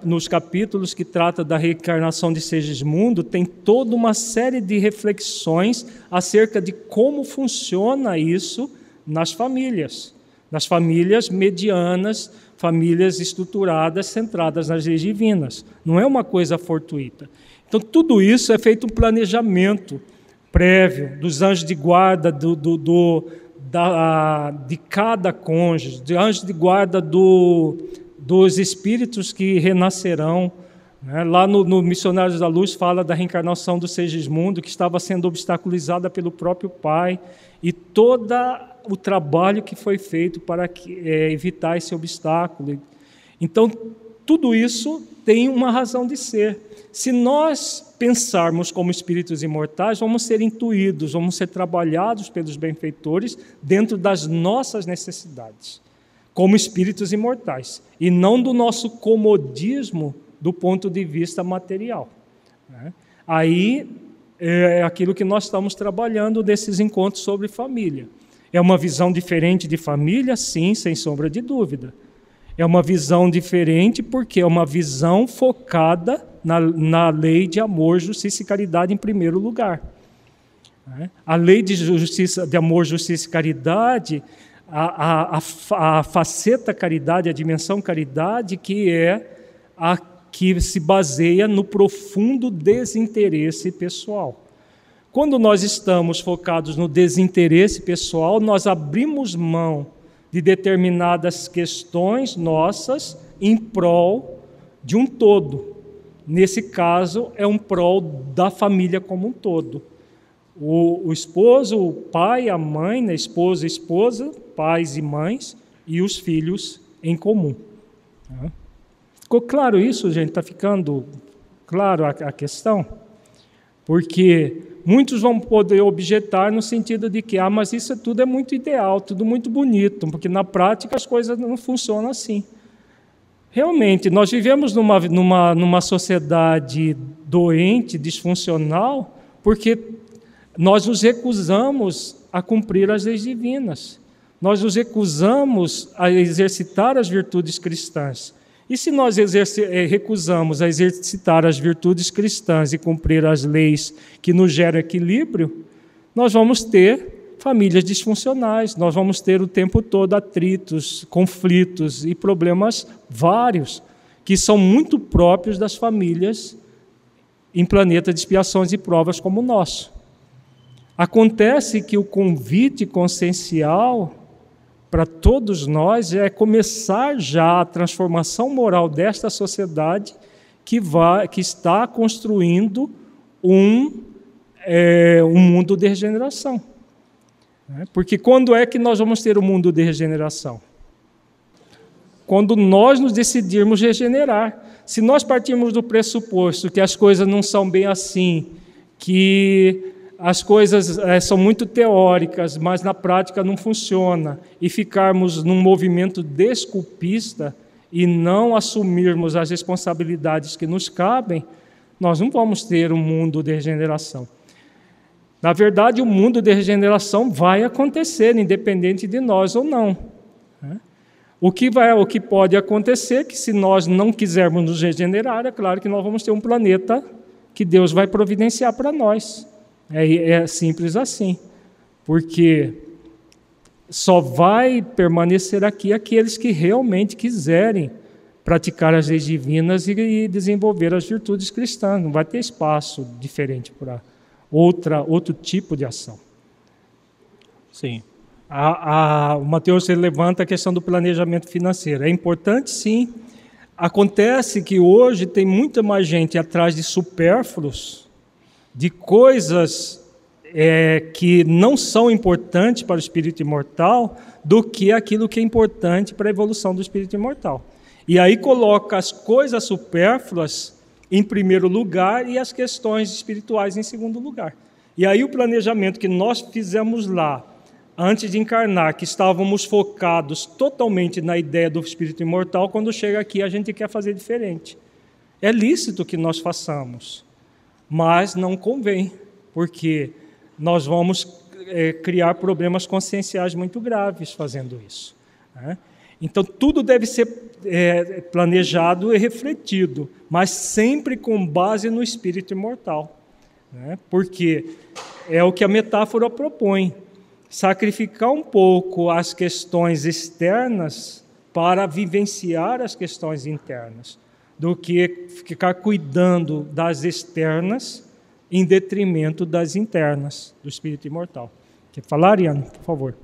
nos capítulos que trata da reencarnação de Segismundo, tem toda uma série de reflexões acerca de como funciona isso nas famílias medianas, famílias estruturadas, centradas nas leis divinas. Não é uma coisa fortuita. Então, tudo isso é feito um planejamento prévio dos anjos de guarda de cada cônjuge, de anjos de guarda dos espíritos que renascerão. Lá no Missionários da Luz fala da reencarnação do Segismundo, que estava sendo obstaculizada pelo próprio pai, e todo o trabalho que foi feito para evitar esse obstáculo. Então, tudo isso tem uma razão de ser. Se nós pensarmos como espíritos imortais, vamos ser intuídos, vamos ser trabalhados pelos benfeitores dentro das nossas necessidades, como espíritos imortais, e não do nosso comodismo do ponto de vista material. Aí é aquilo que nós estamos trabalhando desses encontros sobre família. É uma visão diferente de família? Sim, sem sombra de dúvida. É uma visão diferente porque é uma visão focada na lei de amor, justiça e caridade em primeiro lugar. A lei de amor, justiça e caridade, a faceta caridade, a dimensão caridade, que é a que se baseia no profundo desinteresse pessoal. Quando nós estamos focados no desinteresse pessoal, nós abrimos mão de determinadas questões nossas em prol de um todo. Nesse caso, é um prol da família como um todo. O esposo, o pai, a mãe, né? Esposa, pais e mães, e os filhos em comum. Ficou claro isso, gente? Está ficando claro a questão? Porque muitos vão poder objetar no sentido de que, mas isso tudo é muito ideal, tudo muito bonito, porque na prática as coisas não funcionam assim. Realmente, nós vivemos numa sociedade doente, disfuncional, porque nós nos recusamos a cumprir as leis divinas. Nós nos recusamos a exercitar as virtudes cristãs. E se nós recusamos a exercitar as virtudes cristãs e cumprir as leis que nos geram equilíbrio, nós vamos ter famílias disfuncionais, nós vamos ter o tempo todo atritos, conflitos e problemas vários, que são muito próprios das famílias em planeta de expiações e provas como o nosso. Acontece que o convite consciencial para todos nós é começar já a transformação moral desta sociedade que está construindo um mundo de regeneração. Porque quando é que nós vamos ter um mundo de regeneração? Quando nós nos decidirmos regenerar. Se nós partirmos do pressuposto que as coisas não são bem assim, que as coisas são muito teóricas, mas na prática não funciona, e ficarmos num movimento desculpista e não assumirmos as responsabilidades que nos cabem, nós não vamos ter um mundo de regeneração. Na verdade, o mundo de regeneração vai acontecer, independente de nós ou não. O que pode acontecer é que, se nós não quisermos nos regenerar, é claro que nós vamos ter um planeta que Deus vai providenciar para nós. É simples assim, porque só vai permanecer aqui aqueles que realmente quiserem praticar as leis divinas e desenvolver as virtudes cristãs. Não vai ter espaço diferente para outro tipo de ação. Sim. O Mateus levanta a questão do planejamento financeiro. É importante, sim. Acontece que hoje tem muita mais gente atrás de supérfluos, de coisas que não são importantes para o espírito imortal, do que aquilo que é importante para a evolução do espírito imortal. E aí coloca as coisas supérfluas em primeiro lugar e as questões espirituais em segundo lugar. E aí o planejamento que nós fizemos lá, antes de encarnar, que estávamos focados totalmente na ideia do espírito imortal, quando chega aqui a gente quer fazer diferente. É lícito que nós façamos, mas não convém, porque nós vamos criar problemas conscienciais muito graves fazendo isso. Então, tudo deve ser planejado e refletido, mas sempre com base no espírito imortal. Porque é o que a metáfora propõe, sacrificar um pouco as questões externas para vivenciar as questões internas, do que ficar cuidando das externas em detrimento das internas do espírito imortal. Quer falar, Ariane, por favor?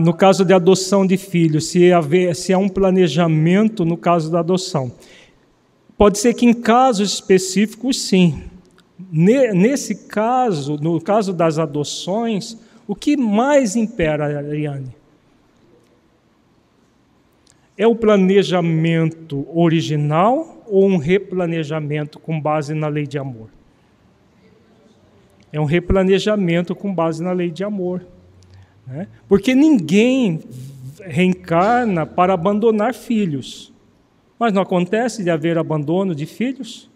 No caso de adoção de filhos, se há um planejamento no caso da adoção. Pode ser que em casos específicos, sim. Nesse caso, no caso das adoções, o que mais impera, Ariane? É o planejamento original ou um replanejamento com base na lei de amor? É um replanejamento com base na lei de amor. Porque ninguém reencarna para abandonar filhos. Mas não acontece de haver abandono de filhos?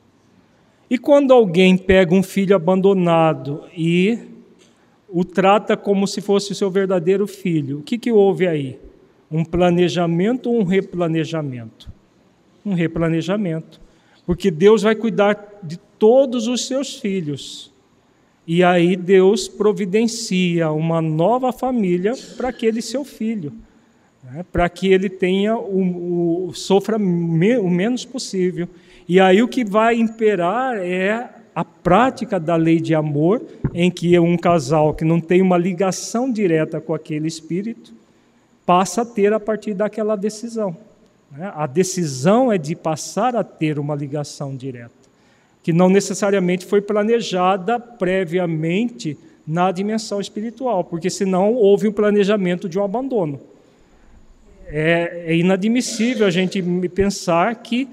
E quando alguém pega um filho abandonado e o trata como se fosse o seu verdadeiro filho, o que houve aí? Um planejamento ou um replanejamento? Um replanejamento. Porque Deus vai cuidar de todos os seus filhos. E aí Deus providencia uma nova família para aquele seu filho, para que ele tenha sofra o menos possível. E aí o que vai imperar é a prática da lei de amor, em que um casal que não tem uma ligação direta com aquele espírito passa a ter a partir daquela decisão. A decisão é de passar a ter uma ligação direta, que não necessariamente foi planejada previamente na dimensão espiritual, porque senão houve o planejamento de um abandono. é inadmissível a gente pensar que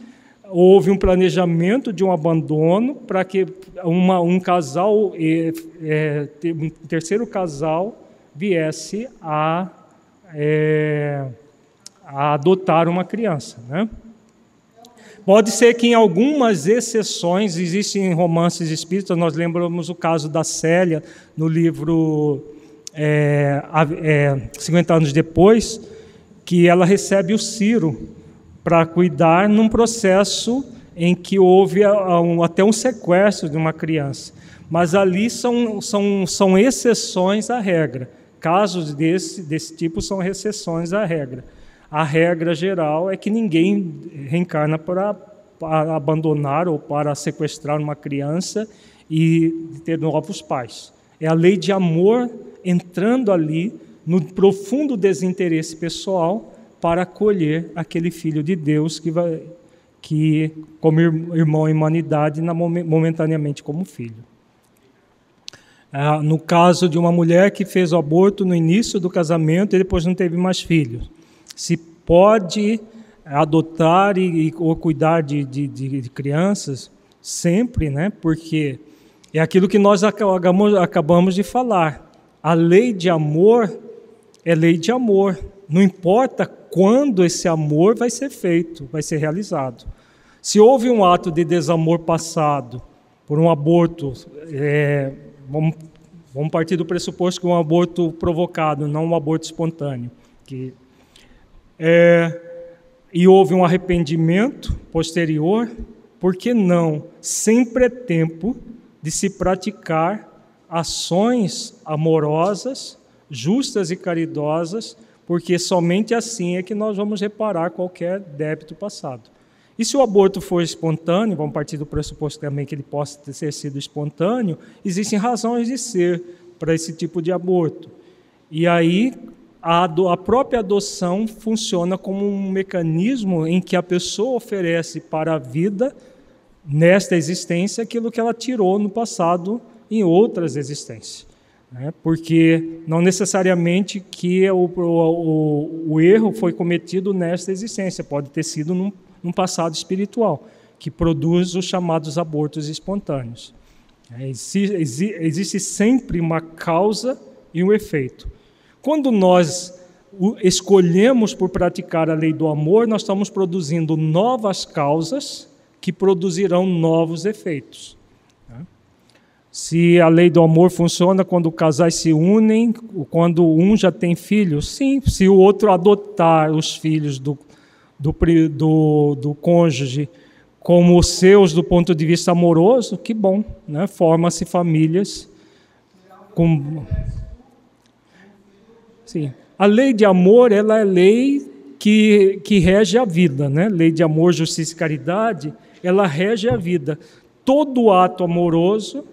houve um planejamento de um abandono para que um casal, um terceiro casal, viesse a adotar uma criança, né? Pode ser que em algumas exceções, existem romances espíritas, nós lembramos o caso da Célia, no livro 50 anos depois, que ela recebe o Ciro para cuidar num processo em que houve até um sequestro de uma criança. Mas ali são exceções à regra. Casos desse tipo são exceções à regra. A regra geral é que ninguém reencarna para abandonar ou para sequestrar uma criança e ter novos pais. É a lei de amor entrando ali no profundo desinteresse pessoal para acolher aquele filho de Deus que como irmão em humanidade, momentaneamente como filho. No caso de uma mulher que fez o aborto no início do casamento e depois não teve mais filhos, se pode adotar ou cuidar de crianças sempre, né? Porque é aquilo que nós acabamos de falar. A lei de amor é lei de amor. Não importa quando esse amor vai ser feito, vai ser realizado. Se houve um ato de desamor passado por um aborto, vamos partir do pressuposto que é um aborto provocado, não um aborto espontâneo, e houve um arrependimento posterior, por que não? Sempre é tempo de se praticar ações amorosas, justas e caridosas, porque somente assim é que nós vamos reparar qualquer débito passado. E se o aborto for espontâneo, vamos partir do pressuposto também que ele possa ter sido espontâneo, existem razões de ser para esse tipo de aborto. E aí a própria adoção funciona como um mecanismo em que a pessoa oferece para a vida, nesta existência, aquilo que ela tirou no passado em outras existências. Porque não necessariamente que o erro foi cometido nesta existência, pode ter sido num passado espiritual, que produz os chamados abortos espontâneos. Existe sempre uma causa e um efeito. Quando nós escolhemos por praticar a lei do amor, nós estamos produzindo novas causas que produzirão novos efeitos. Se a lei do amor funciona quando casais se unem, quando um já tem filhos, sim. Se o outro adotar os filhos do cônjuge como os seus do ponto de vista amoroso, que bom, né? Forma-se famílias com... Sim. A lei de amor, ela é lei que rege a vida, né? Lei de amor, justiça e caridade, ela rege a vida. Todo ato amoroso,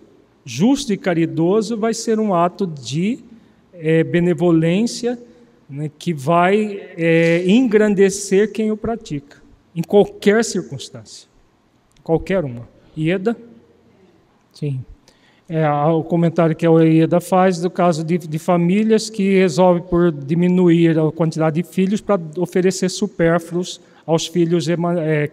justo e caridoso, vai ser um ato de benevolência, né, que vai engrandecer quem o pratica, em qualquer circunstância, qualquer uma. Ieda? Sim. O comentário que a Ieda faz do caso de famílias que resolvem por diminuir a quantidade de filhos para oferecer supérfluos aos filhos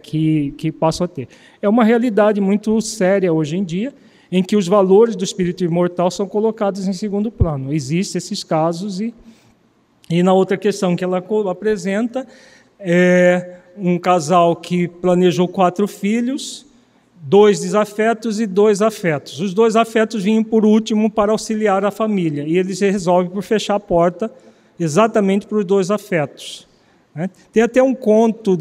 que passam a ter. É uma realidade muito séria hoje em dia, em que os valores do espírito imortal são colocados em segundo plano. Existem esses casos e na outra questão que ela apresenta, um casal que planejou 4 filhos, 2 desafetos e 2 afetos. Os 2 afetos vinham por último para auxiliar a família, e eles resolvem por fechar a porta exatamente para os 2 afetos. Tem até um conto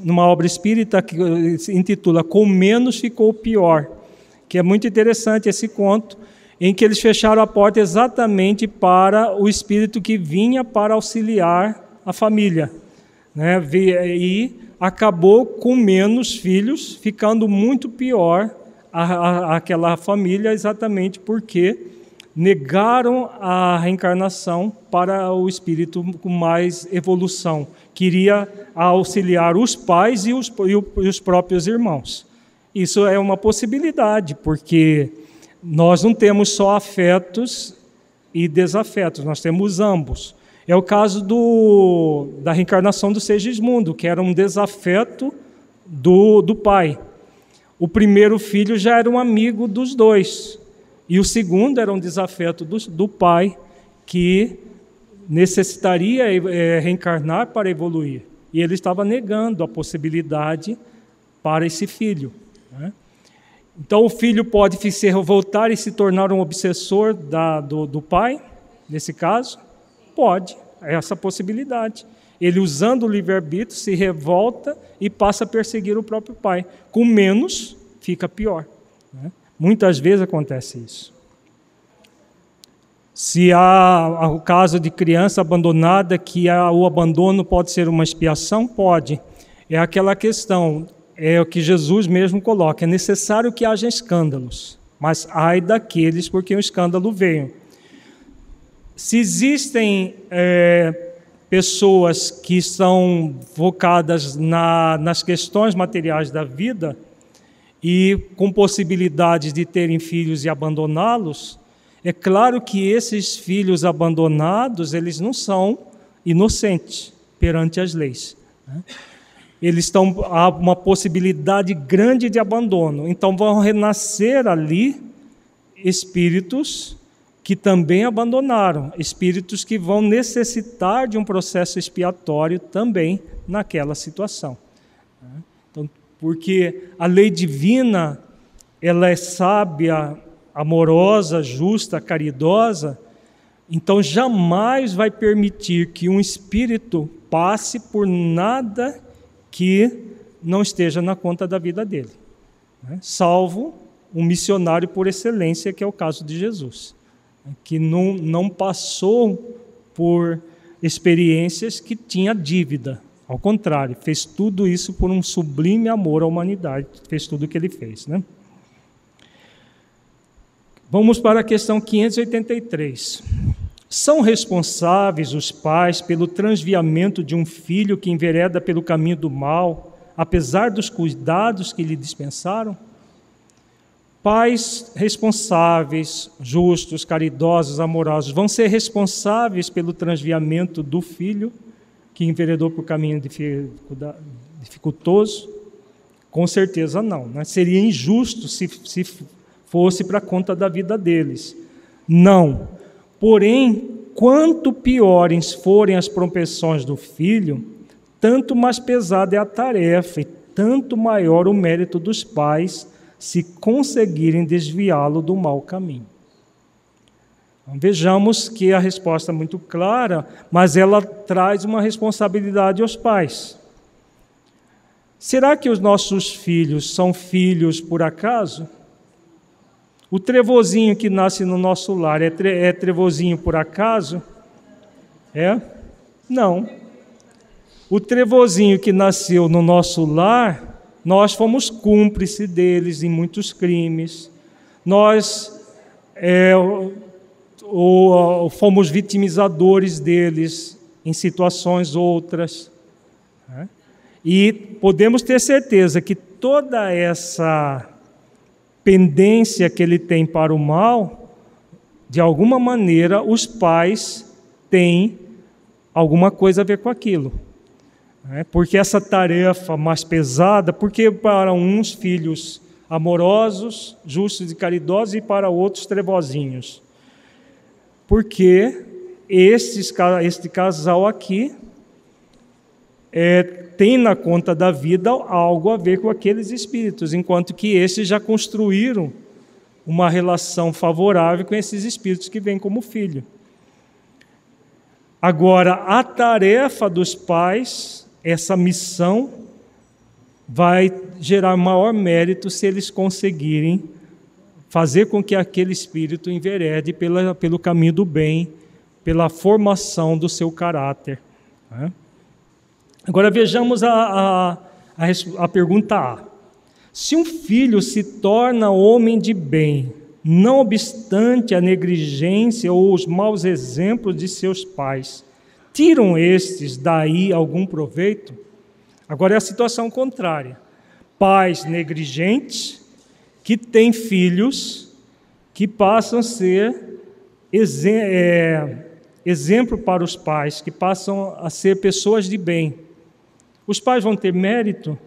numa obra espírita que se intitula Com Menos Ficou Pior, que é muito interessante esse conto, em que eles fecharam a porta exatamente para o espírito que vinha para auxiliar a família, né? E acabou com menos filhos, ficando muito pior aquela família, exatamente porque negaram a reencarnação para o espírito com mais evolução. Queria auxiliar os pais e os próprios irmãos. Isso é uma possibilidade, porque nós não temos só afetos e desafetos, nós temos ambos. É o caso da reencarnação do Segismundo, que era um desafeto do pai. O primeiro filho já era um amigo dos dois, e o segundo era um desafeto do pai, que necessitaria reencarnar para evoluir. E ele estava negando a possibilidade para esse filho, né? Então o filho pode se revoltar e se tornar um obsessor do pai, nesse caso? Pode, é essa possibilidade. Ele, usando o livre-arbítrio, se revolta e passa a perseguir o próprio pai. Com menos, fica pior, né? Muitas vezes acontece isso. Se há o caso de criança abandonada, que o abandono pode ser uma expiação, pode. É aquela questão, é o que Jesus mesmo coloca, é necessário que haja escândalos, mas ai daqueles por quem o escândalo veio. Se existem pessoas que são focadas nas questões materiais da vida e com possibilidades de terem filhos e abandoná-los, é claro que esses filhos abandonados, eles não são inocentes perante as leis, né? Há uma possibilidade grande de abandono, então vão renascer ali espíritos que também abandonaram, espíritos que vão necessitar de um processo expiatório também naquela situação. Então, porque a lei divina, ela é sábia, amorosa, justa, caridosa, então jamais vai permitir que um espírito passe por nada que não esteja na conta da vida dele, né? Salvo um missionário por excelência, que é o caso de Jesus, que não passou por experiências que tinha dívida. Ao contrário, fez tudo isso por um sublime amor à humanidade, fez tudo o que ele fez, né? Vamos para a questão 583. São responsáveis os pais pelo transviamento de um filho que envereda pelo caminho do mal, apesar dos cuidados que lhe dispensaram? Pais responsáveis, justos, caridosos, amorosos, vão ser responsáveis pelo transviamento do filho que enveredou por caminho dificultoso? Com certeza não, né? Seria injusto se fosse para conta da vida deles. Não. Porém, quanto piores forem as propensões do filho, tanto mais pesada é a tarefa e tanto maior o mérito dos pais se conseguirem desviá-lo do mau caminho. Então, vejamos que a resposta é muito clara, mas ela traz uma responsabilidade aos pais. Será que os nossos filhos são filhos por acaso? O trevozinho que nasce no nosso lar é trevozinho por acaso? É? Não. O trevozinho que nasceu no nosso lar, nós fomos cúmplices deles em muitos crimes. Nós fomos vitimizadores deles em situações outras, né? E podemos ter certeza que toda essa pendência que ele tem para o mal, de alguma maneira, os pais têm alguma coisa a ver com aquilo. Porque essa tarefa mais pesada, porque para uns filhos amorosos, justos e caridosos, e para outros trevozinhos? Porque este casal aqui tem na conta da vida algo a ver com aqueles espíritos, enquanto que estes já construíram uma relação favorável com esses espíritos que vêm como filho. Agora, a tarefa dos pais, essa missão, vai gerar maior mérito se eles conseguirem fazer com que aquele espírito enverede pelo caminho do bem, pela formação do seu caráter, né? Agora vejamos a pergunta A. Se um filho se torna homem de bem, não obstante a negligência ou os maus exemplos de seus pais, tiram estes daí algum proveito? Agora é a situação contrária. Pais negligentes que têm filhos que passam a ser exemplo para os pais, que passam a ser pessoas de bem. Os pais vão ter mérito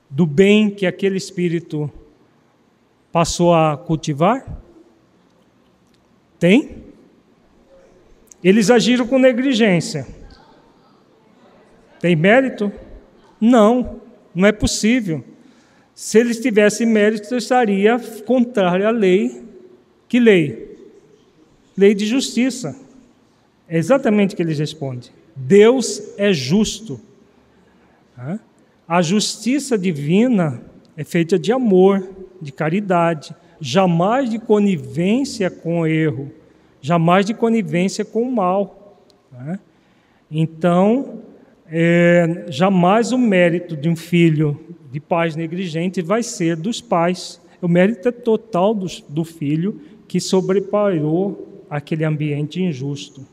do bem que aquele espírito passou a cultivar? Tem? Eles agiram com negligência. Tem mérito? Não, não é possível. Se eles tivessem mérito, estaria contrário à lei. Que lei? Lei de justiça. É exatamente o que eles respondem. Deus é justo. A justiça divina é feita de amor, de caridade, jamais de conivência com o erro, jamais de conivência com o mal. Então, jamais o mérito de um filho de pais negligentes vai ser dos pais. O mérito é total do filho que sobreparou aquele ambiente injusto.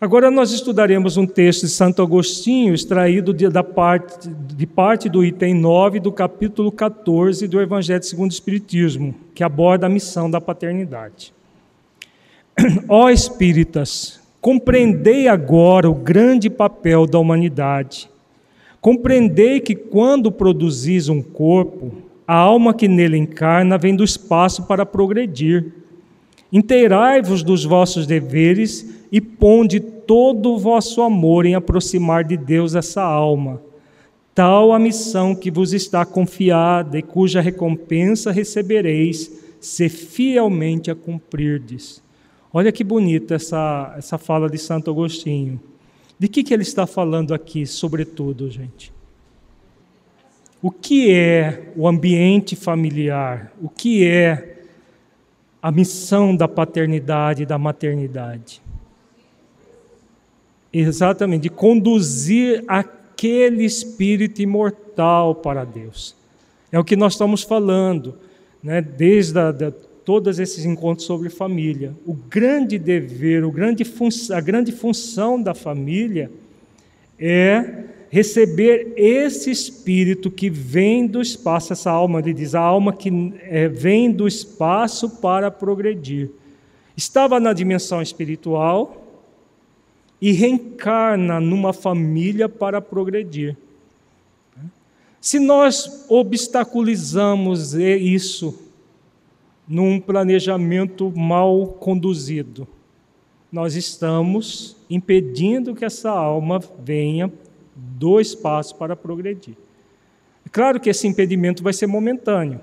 Agora nós estudaremos um texto de Santo Agostinho, extraído de parte do item 9 do capítulo 14 do Evangelho segundo o Espiritismo, que aborda a missão da paternidade. Ó espíritas, compreendei agora o grande papel da humanidade. Compreendei que quando produzis um corpo, a alma que nele encarna vem do espaço para progredir. Inteirai-vos dos vossos deveres e ponde todo o vosso amor em aproximar de Deus essa alma. Tal a missão que vos está confiada e cuja recompensa recebereis, se fielmente a cumprirdes. Olha que bonita essa fala de Santo Agostinho. De que ele está falando aqui, sobretudo, gente? O que é o ambiente familiar? O que é a missão da paternidade e da maternidade? Exatamente, de conduzir aquele espírito imortal para Deus. É o que nós estamos falando, né? Desde todos esses encontros sobre família. O grande dever, a grande função da família é receber esse espírito que vem do espaço, essa alma, ele diz, a alma que vem do espaço para progredir. Estava na dimensão espiritual e reencarna numa família para progredir. Se nós obstaculizamos isso num planejamento mal conduzido, nós estamos impedindo que essa alma venha do espaço para progredir. É claro que esse impedimento vai ser momentâneo,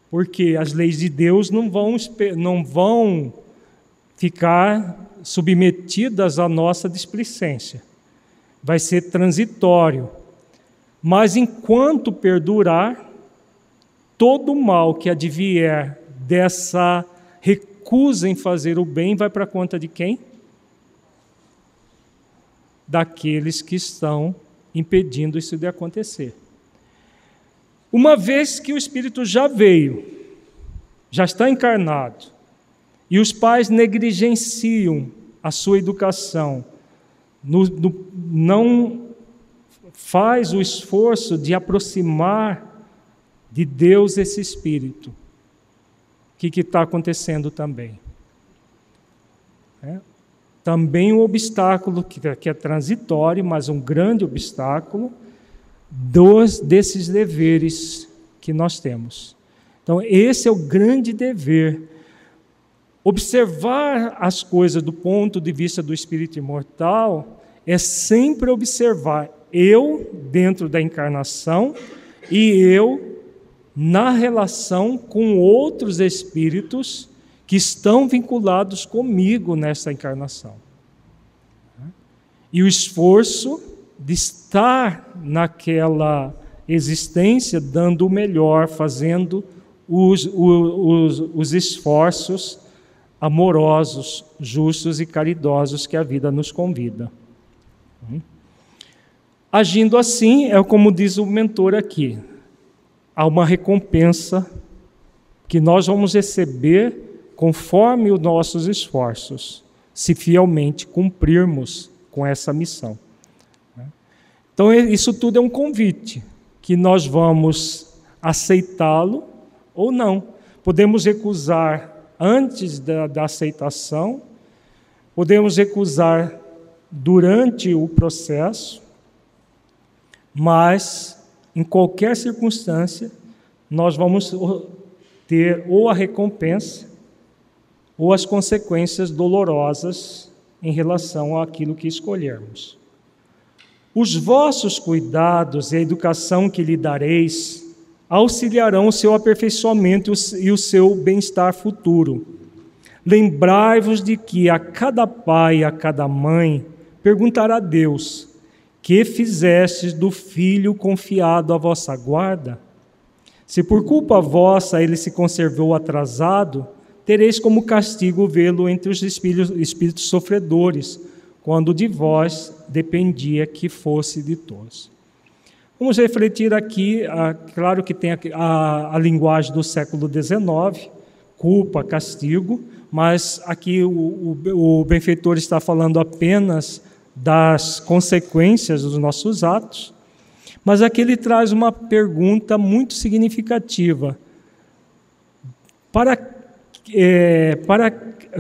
porque as leis de Deus não vão ficar submetidas à nossa displicência. Vai ser transitório. Mas enquanto perdurar, todo o mal que advier dessa recusa em fazer o bem vai para a conta de quem? Daqueles que estão impedindo isso de acontecer. Uma vez que o Espírito já veio, já está encarnado, e os pais negligenciam a sua educação, não faz o esforço de aproximar de Deus esse Espírito, o que está acontecendo também? Também um obstáculo que é transitório, mas um grande obstáculo desses deveres que nós temos. Então, esse é o grande dever. Observar as coisas do ponto de vista do espírito imortal é sempre observar eu dentro da encarnação e eu na relação com outros espíritos que estão vinculados comigo nessa encarnação. E o esforço de estar naquela existência, dando o melhor, fazendo os esforços amorosos, justos e caridosos que a vida nos convida. Agindo assim, é como diz o mentor aqui, há uma recompensa que nós vamos receber conforme os nossos esforços, se fielmente cumprirmos com essa missão. Então, isso tudo é um convite, que nós vamos aceitá-lo ou não. Podemos recusar antes da aceitação, podemos recusar durante o processo, mas, em qualquer circunstância, nós vamos ter ou a recompensa ou as consequências dolorosas em relação àquilo que escolhermos. Os vossos cuidados e a educação que lhe dareis auxiliarão o seu aperfeiçoamento e o seu bem-estar futuro. Lembrai-vos de que a cada pai e a cada mãe perguntará a Deus: que fizestes do filho confiado à vossa guarda? Se por culpa vossa ele se conservou atrasado, tereis como castigo vê-lo entre os espíritos sofredores, quando de vós dependia que fosse ditoso. Vamos refletir aqui, claro que tem a linguagem do século XIX, culpa, castigo, mas aqui o benfeitor está falando apenas das consequências dos nossos atos, mas aqui ele traz uma pergunta muito significativa.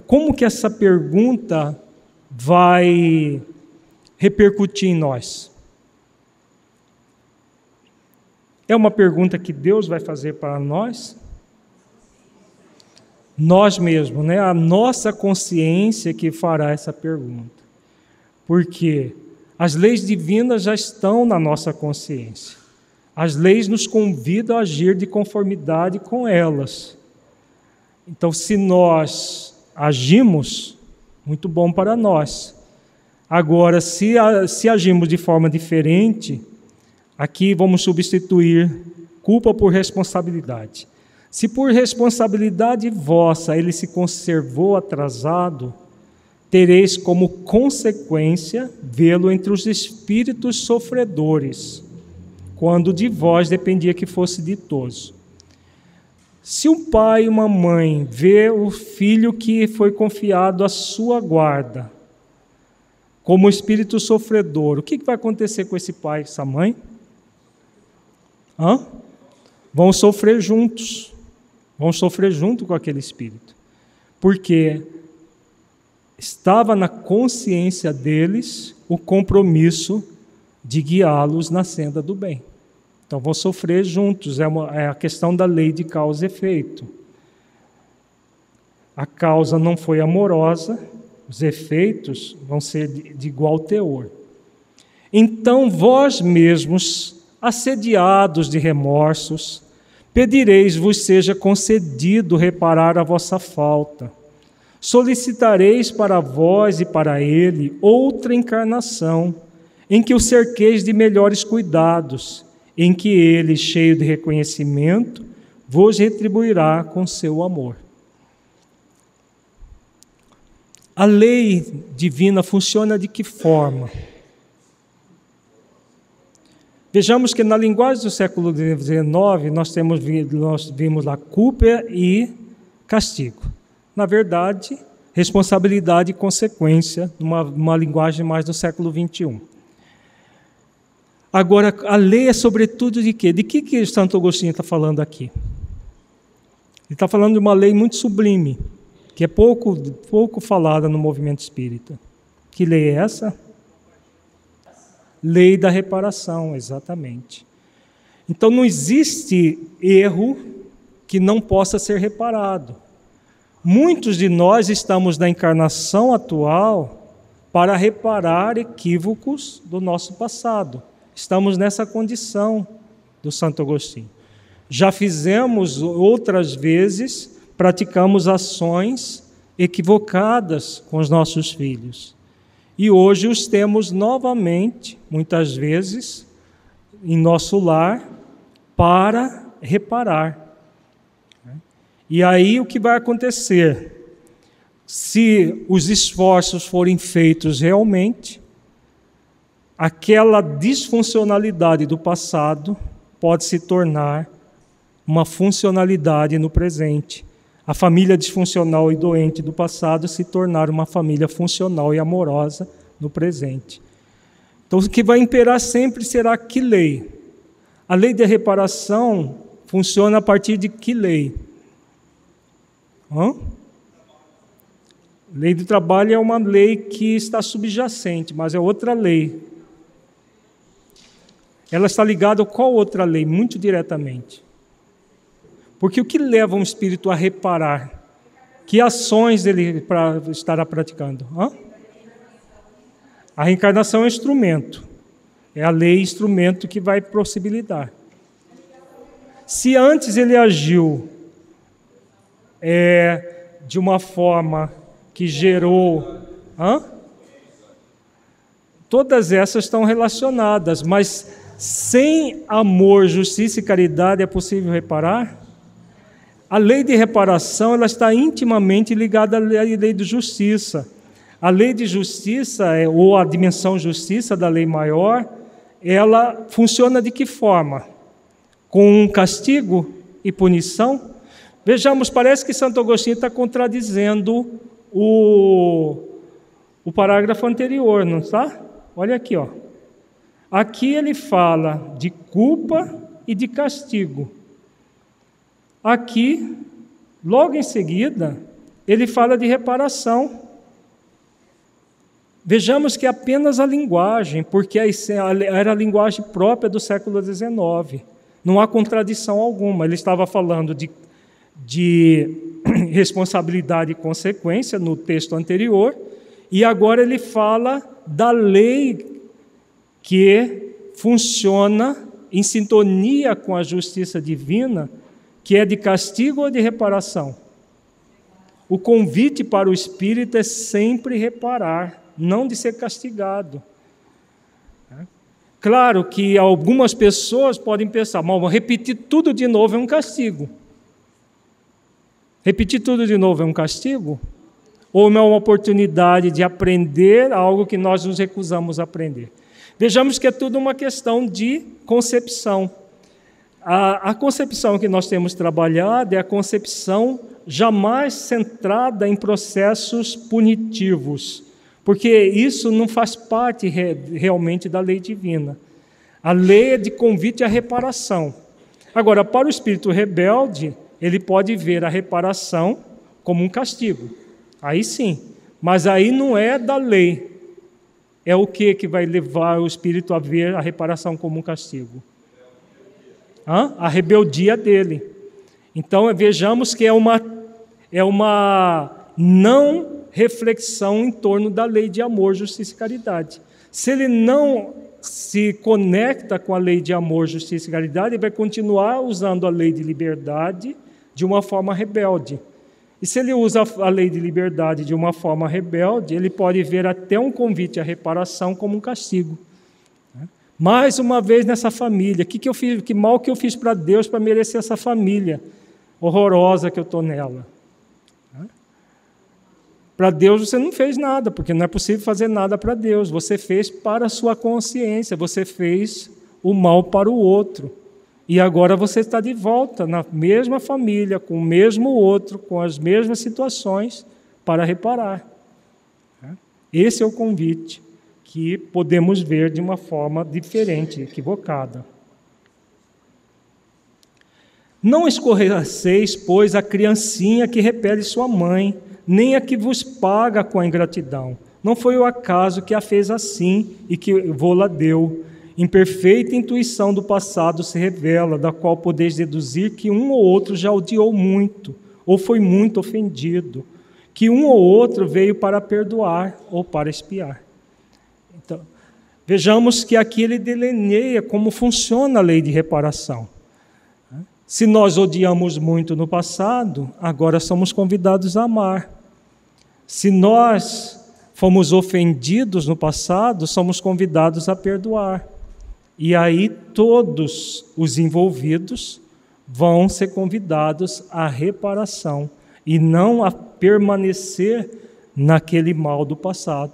Como que essa pergunta vai repercutir em nós? É uma pergunta que Deus vai fazer para nós? Nós mesmos, né? A nossa consciência que fará essa pergunta. Porque as leis divinas já estão na nossa consciência. As leis nos convidam a agir de conformidade com elas. Então, se nós agimos, muito bom para nós. Agora, se agimos de forma diferente, aqui vamos substituir culpa por responsabilidade. Se por responsabilidade vossa ele se conservou atrasado, tereis como consequência vê-lo entre os espíritos sofredores, quando de vós dependia que fosse ditoso. Se um pai e uma mãe vê o filho que foi confiado à sua guarda como espírito sofredor, o que vai acontecer com esse pai e essa mãe? Vão sofrer juntos. Vão sofrer junto com aquele espírito. Porque estava na consciência deles o compromisso de guiá-los na senda do bem. Então vão sofrer juntos, é a questão da lei de causa e efeito. A causa não foi amorosa, os efeitos vão ser de igual teor. Então vós mesmos, assediados de remorsos, pedireis vos seja concedido reparar a vossa falta. Solicitareis para vós e para ele outra encarnação, em que o cerqueis de melhores cuidados, em que ele, cheio de reconhecimento, vos retribuirá com seu amor. A lei divina funciona de que forma? Vejamos que na linguagem do século XIX nós vimos lá culpa e castigo. Na verdade, responsabilidade e consequência, numa linguagem mais do século XXI. Agora, a lei é sobretudo de quê? De que Santo Agostinho está falando aqui? Ele está falando de uma lei muito sublime, que é pouco falada no movimento espírita. Que lei é essa? Lei da reparação, exatamente. Então, não existe erro que não possa ser reparado. Muitos de nós estamos na encarnação atual para reparar equívocos do nosso passado. Estamos nessa condição do Santo Agostinho. Já fizemos outras vezes, praticamos ações equivocadas com os nossos filhos. E hoje os temos novamente, muitas vezes, em nosso lar, para reparar. E aí o que vai acontecer? Se os esforços forem feitos realmente, aquela disfuncionalidade do passado pode se tornar uma funcionalidade no presente. A família disfuncional e doente do passado se tornar uma família funcional e amorosa no presente. Então, o que vai imperar sempre será que lei? A lei de reparação funciona a partir de que lei? Lei do trabalho é uma lei que está subjacente, mas é outra lei. Ela está ligada a qual outra lei? Muito diretamente. Porque o que leva um espírito a reparar? Que ações ele estará praticando? A reencarnação é um instrumento. É a lei instrumento que vai possibilitar. Se antes ele agiu de uma forma que gerou... Todas essas estão relacionadas, mas sem amor, justiça e caridade é possível reparar? A lei de reparação ela está intimamente ligada à lei de justiça. A lei de justiça, ou a dimensão justiça da lei maior, ela funciona de que forma? Com castigo e punição? Vejamos, parece que Santo Agostinho está contradizendo o parágrafo anterior, não está? Olha aqui, ó. Aqui ele fala de culpa e de castigo. Aqui, logo em seguida, ele fala de reparação. Vejamos que é apenas a linguagem, porque era a linguagem própria do século XIX. Não há contradição alguma. Ele estava falando de responsabilidade e consequência no texto anterior, e agora ele fala da lei que funciona em sintonia com a justiça divina, que é de castigo ou de reparação. O convite para o espírito é sempre reparar, não de ser castigado. Claro que algumas pessoas podem pensar, mas repetir tudo de novo é um castigo. Repetir tudo de novo é um castigo? Ou é uma oportunidade de aprender algo que nós nos recusamos a aprender? Vejamos que é tudo uma questão de concepção. A concepção que nós temos trabalhado é a concepção jamais centrada em processos punitivos, porque isso não faz parte realmente da lei divina. A lei é de convite à reparação. Agora, para o espírito rebelde, ele pode ver a reparação como um castigo. Aí sim, mas aí não é da lei. É o que vai levar o espírito a ver a reparação como um castigo? A rebeldia dele. Então, vejamos que é uma não reflexão em torno da lei de amor, justiça e caridade. Se ele não se conecta com a lei de amor, justiça e caridade, ele vai continuar usando a lei de liberdade de uma forma rebelde. E se ele usa a lei de liberdade de uma forma rebelde, ele pode ver até um convite à reparação como um castigo. Mais uma vez nessa família, que eu fiz, que mal que eu fiz para Deus para merecer essa família horrorosa que eu estou nela? Para Deus você não fez nada, porque não é possível fazer nada para Deus. Você fez para a sua consciência, você fez o mal para o outro. E agora você está de volta na mesma família, com o mesmo outro, com as mesmas situações, para reparar. Esse é o convite que podemos ver de uma forma diferente, equivocada. Não escorraceis, pois, a criancinha que repele sua mãe, nem a que vos paga com a ingratidão. Não foi o acaso que a fez assim e que vô-la deu. Imperfeita intuição do passado se revela, da qual podeis deduzir que um ou outro já odiou muito, ou foi muito ofendido, que um ou outro veio para perdoar ou para expiar. Então, vejamos que aqui ele delineia como funciona a lei de reparação. Se nós odiamos muito no passado, agora somos convidados a amar. Se nós fomos ofendidos no passado, somos convidados a perdoar. E aí todos os envolvidos vão ser convidados à reparação e não a permanecer naquele mal do passado.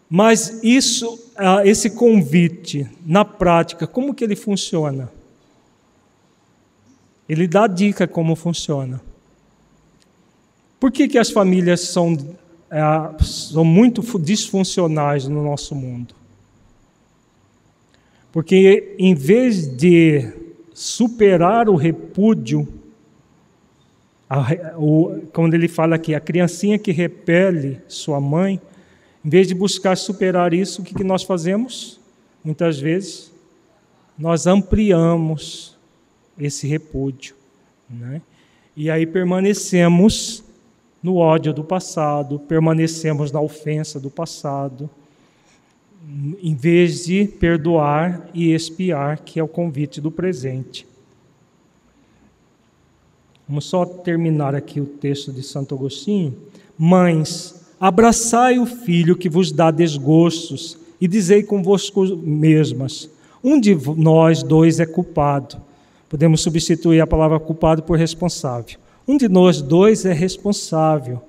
Mas esse convite, na prática, como que ele funciona? Ele dá dica como funciona. Por que as famílias são muito disfuncionais no nosso mundo? Porque em vez de superar o repúdio, Quando ele fala aqui, a criancinha que repele sua mãe, em vez de buscar superar isso, o que nós fazemos? Muitas vezes, nós ampliamos esse repúdio, né? E aí permanecemos no ódio do passado, permanecemos na ofensa do passado, em vez de perdoar e expiar, que é o convite do presente. Vamos só terminar aqui o texto de Santo Agostinho. Mães, abraçai o filho que vos dá desgostos e dizei convosco mesmas, um de nós dois é culpado. Podemos substituir a palavra culpado por responsável. Um de nós dois é responsável.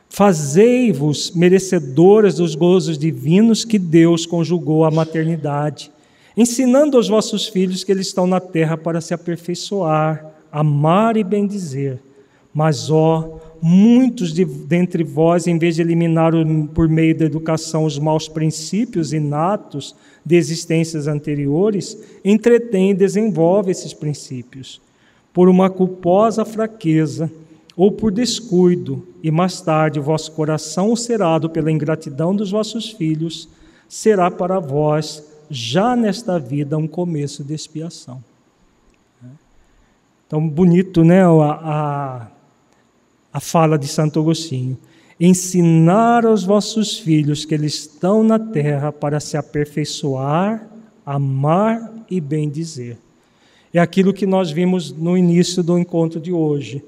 Fazei-vos merecedoras dos gozos divinos que Deus conjugou à maternidade, ensinando aos vossos filhos que eles estão na terra para se aperfeiçoar, amar e bendizer. Mas, muitos dentre vós, em vez de eliminar por meio da educação os maus princípios inatos de existências anteriores, entretêm e desenvolvem esses princípios. Por uma culposa fraqueza ou por descuido, e mais tarde o vosso coração, ulcerado pela ingratidão dos vossos filhos, será para vós, já nesta vida, um começo de expiação. Então, bonito, né, a fala de Santo Agostinho. Ensinar aos vossos filhos que eles estão na terra para se aperfeiçoar, amar e bendizer. É aquilo que nós vimos no início do encontro de hoje.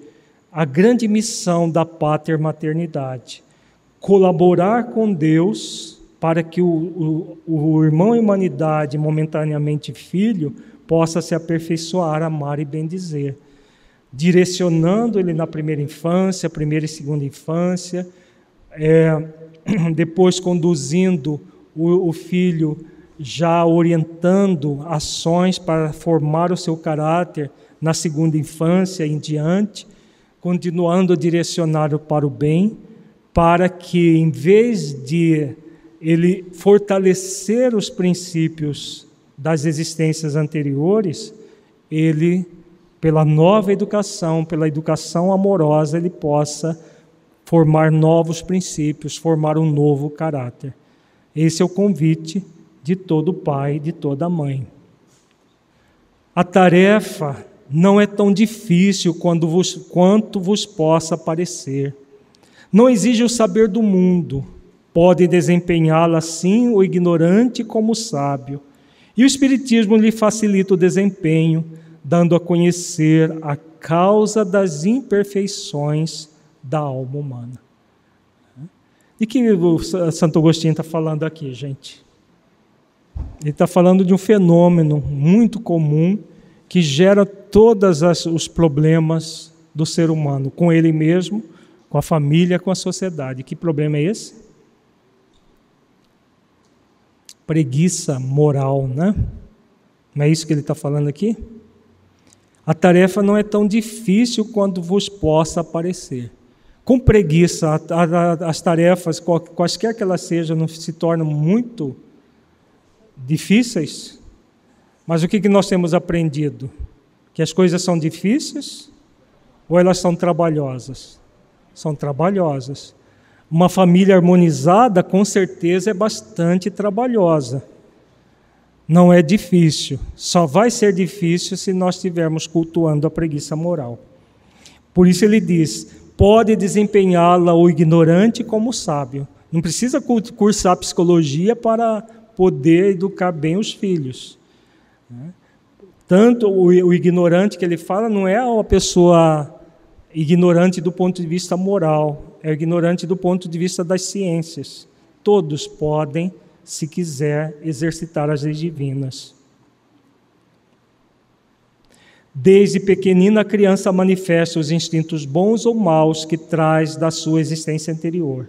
A grande missão da pater-maternidade. Colaborar com Deus para que o irmão em humanidade, momentaneamente filho, possa se aperfeiçoar, amar e bendizer. Direcionando ele na primeira infância, primeira e segunda infância, depois conduzindo o filho, já orientando ações para formar o seu caráter na segunda infância em diante, continuando a direcioná-lo para o bem, para que, em vez de ele fortalecer os princípios das existências anteriores, ele, pela nova educação, pela educação amorosa, ele possa formar novos princípios, formar um novo caráter. Esse é o convite de todo pai, de toda mãe. A tarefa não é tão difícil quanto vos possa parecer. Não exige o saber do mundo. Pode desempenhá-la assim o ignorante como o sábio. E o Espiritismo lhe facilita o desempenho, dando a conhecer a causa das imperfeições da alma humana. E que o Santo Agostinho está falando aqui, gente? Ele está falando de um fenômeno muito comum que gera todos os problemas do ser humano, com ele mesmo, com a família, com a sociedade. Que problema é esse? Preguiça moral, né? Não é isso que ele está falando aqui? A tarefa não é tão difícil quanto vos possa parecer. Com preguiça, as tarefas, quaisquer que elas sejam, não se tornam muito difíceis. Mas o que nós temos aprendido? Que as coisas são difíceis ou elas são trabalhosas? São trabalhosas. Uma família harmonizada, com certeza, é bastante trabalhosa. Não é difícil. Só vai ser difícil se nós estivermos cultuando a preguiça moral. Por isso ele diz, pode desempenhá-la o ignorante como o sábio. Não precisa cursar psicologia para poder educar bem os filhos. Tanto o ignorante que ele fala não é uma pessoa ignorante do ponto de vista moral, é ignorante do ponto de vista das ciências. Todos podem, se quiser, exercitar as leis divinas. Desde pequenina a criança manifesta os instintos bons ou maus que traz da sua existência anterior.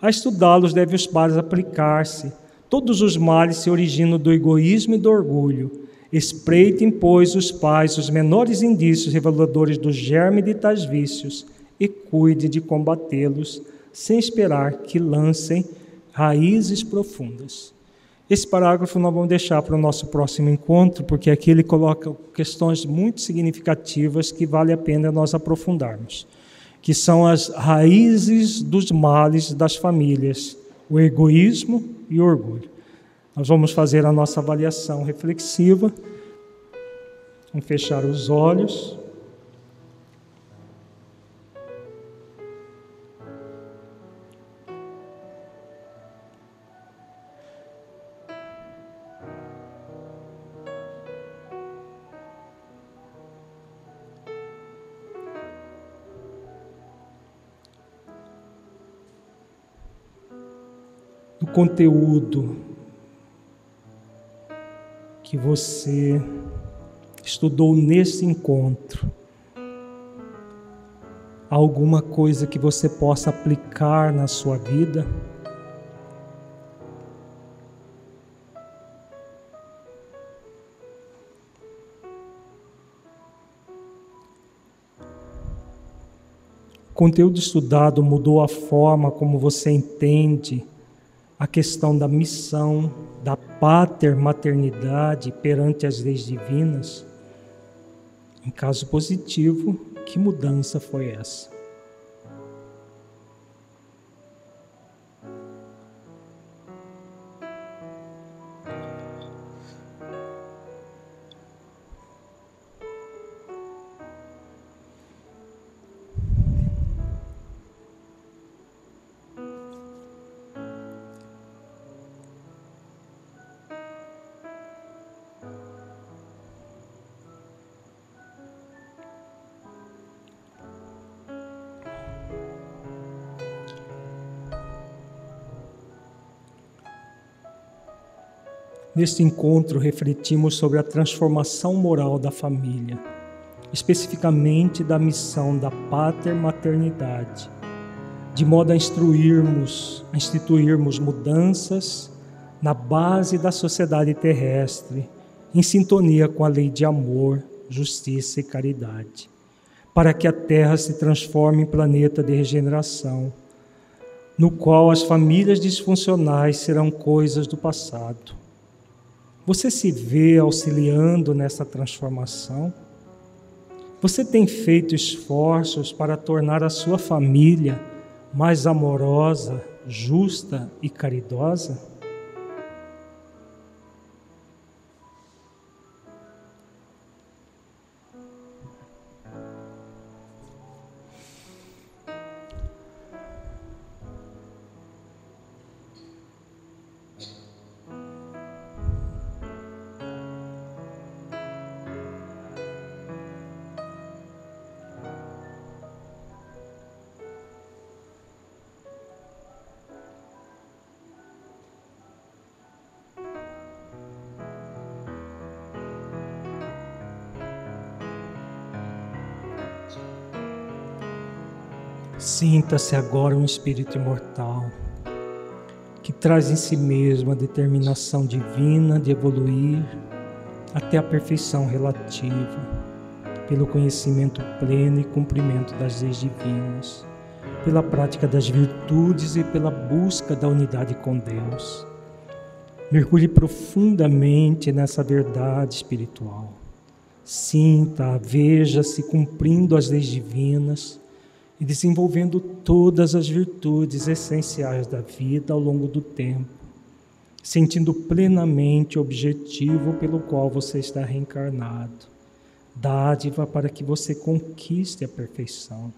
A estudá-los deve os pais aplicar-se. Todos os males se originam do egoísmo e do orgulho. Espreitem, pois, os pais os menores indícios reveladores do germe de tais vícios e cuide de combatê-los, sem esperar que lancem raízes profundas. Esse parágrafo nós vamos deixar para o nosso próximo encontro, porque aqui ele coloca questões muito significativas que vale a pena nós aprofundarmos. que são as raízes dos males das famílias, o egoísmo e o orgulho. Nós vamos fazer a nossa avaliação reflexiva. Vamos fechar os olhos. Do conteúdo que você estudou nesse encontro, alguma coisa que você possa aplicar na sua vida? O conteúdo estudado mudou a forma como você entende a questão da missão, da pater-maternidade perante as leis divinas? Em caso positivo, que mudança foi essa? Neste encontro, refletimos sobre a transformação moral da família, especificamente da missão da pater-maternidade, de modo a instituirmos mudanças na base da sociedade terrestre, em sintonia com a lei de amor, justiça e caridade, para que a Terra se transforme em planeta de regeneração, no qual as famílias disfuncionais serão coisas do passado. Você se vê auxiliando nessa transformação? Você tem feito esforços para tornar a sua família mais amorosa, justa e caridosa? Sinta-se agora um espírito imortal, que traz em si mesmo a determinação divina de evoluir até a perfeição relativa, pelo conhecimento pleno e cumprimento das leis divinas, pela prática das virtudes e pela busca da unidade com Deus. Mergulhe profundamente nessa verdade espiritual. Sinta, veja-se cumprindo as leis divinas e desenvolvendo todas as virtudes essenciais da vida ao longo do tempo, sentindo plenamente o objetivo pelo qual você está reencarnado, dádiva para que você conquiste a perfeição.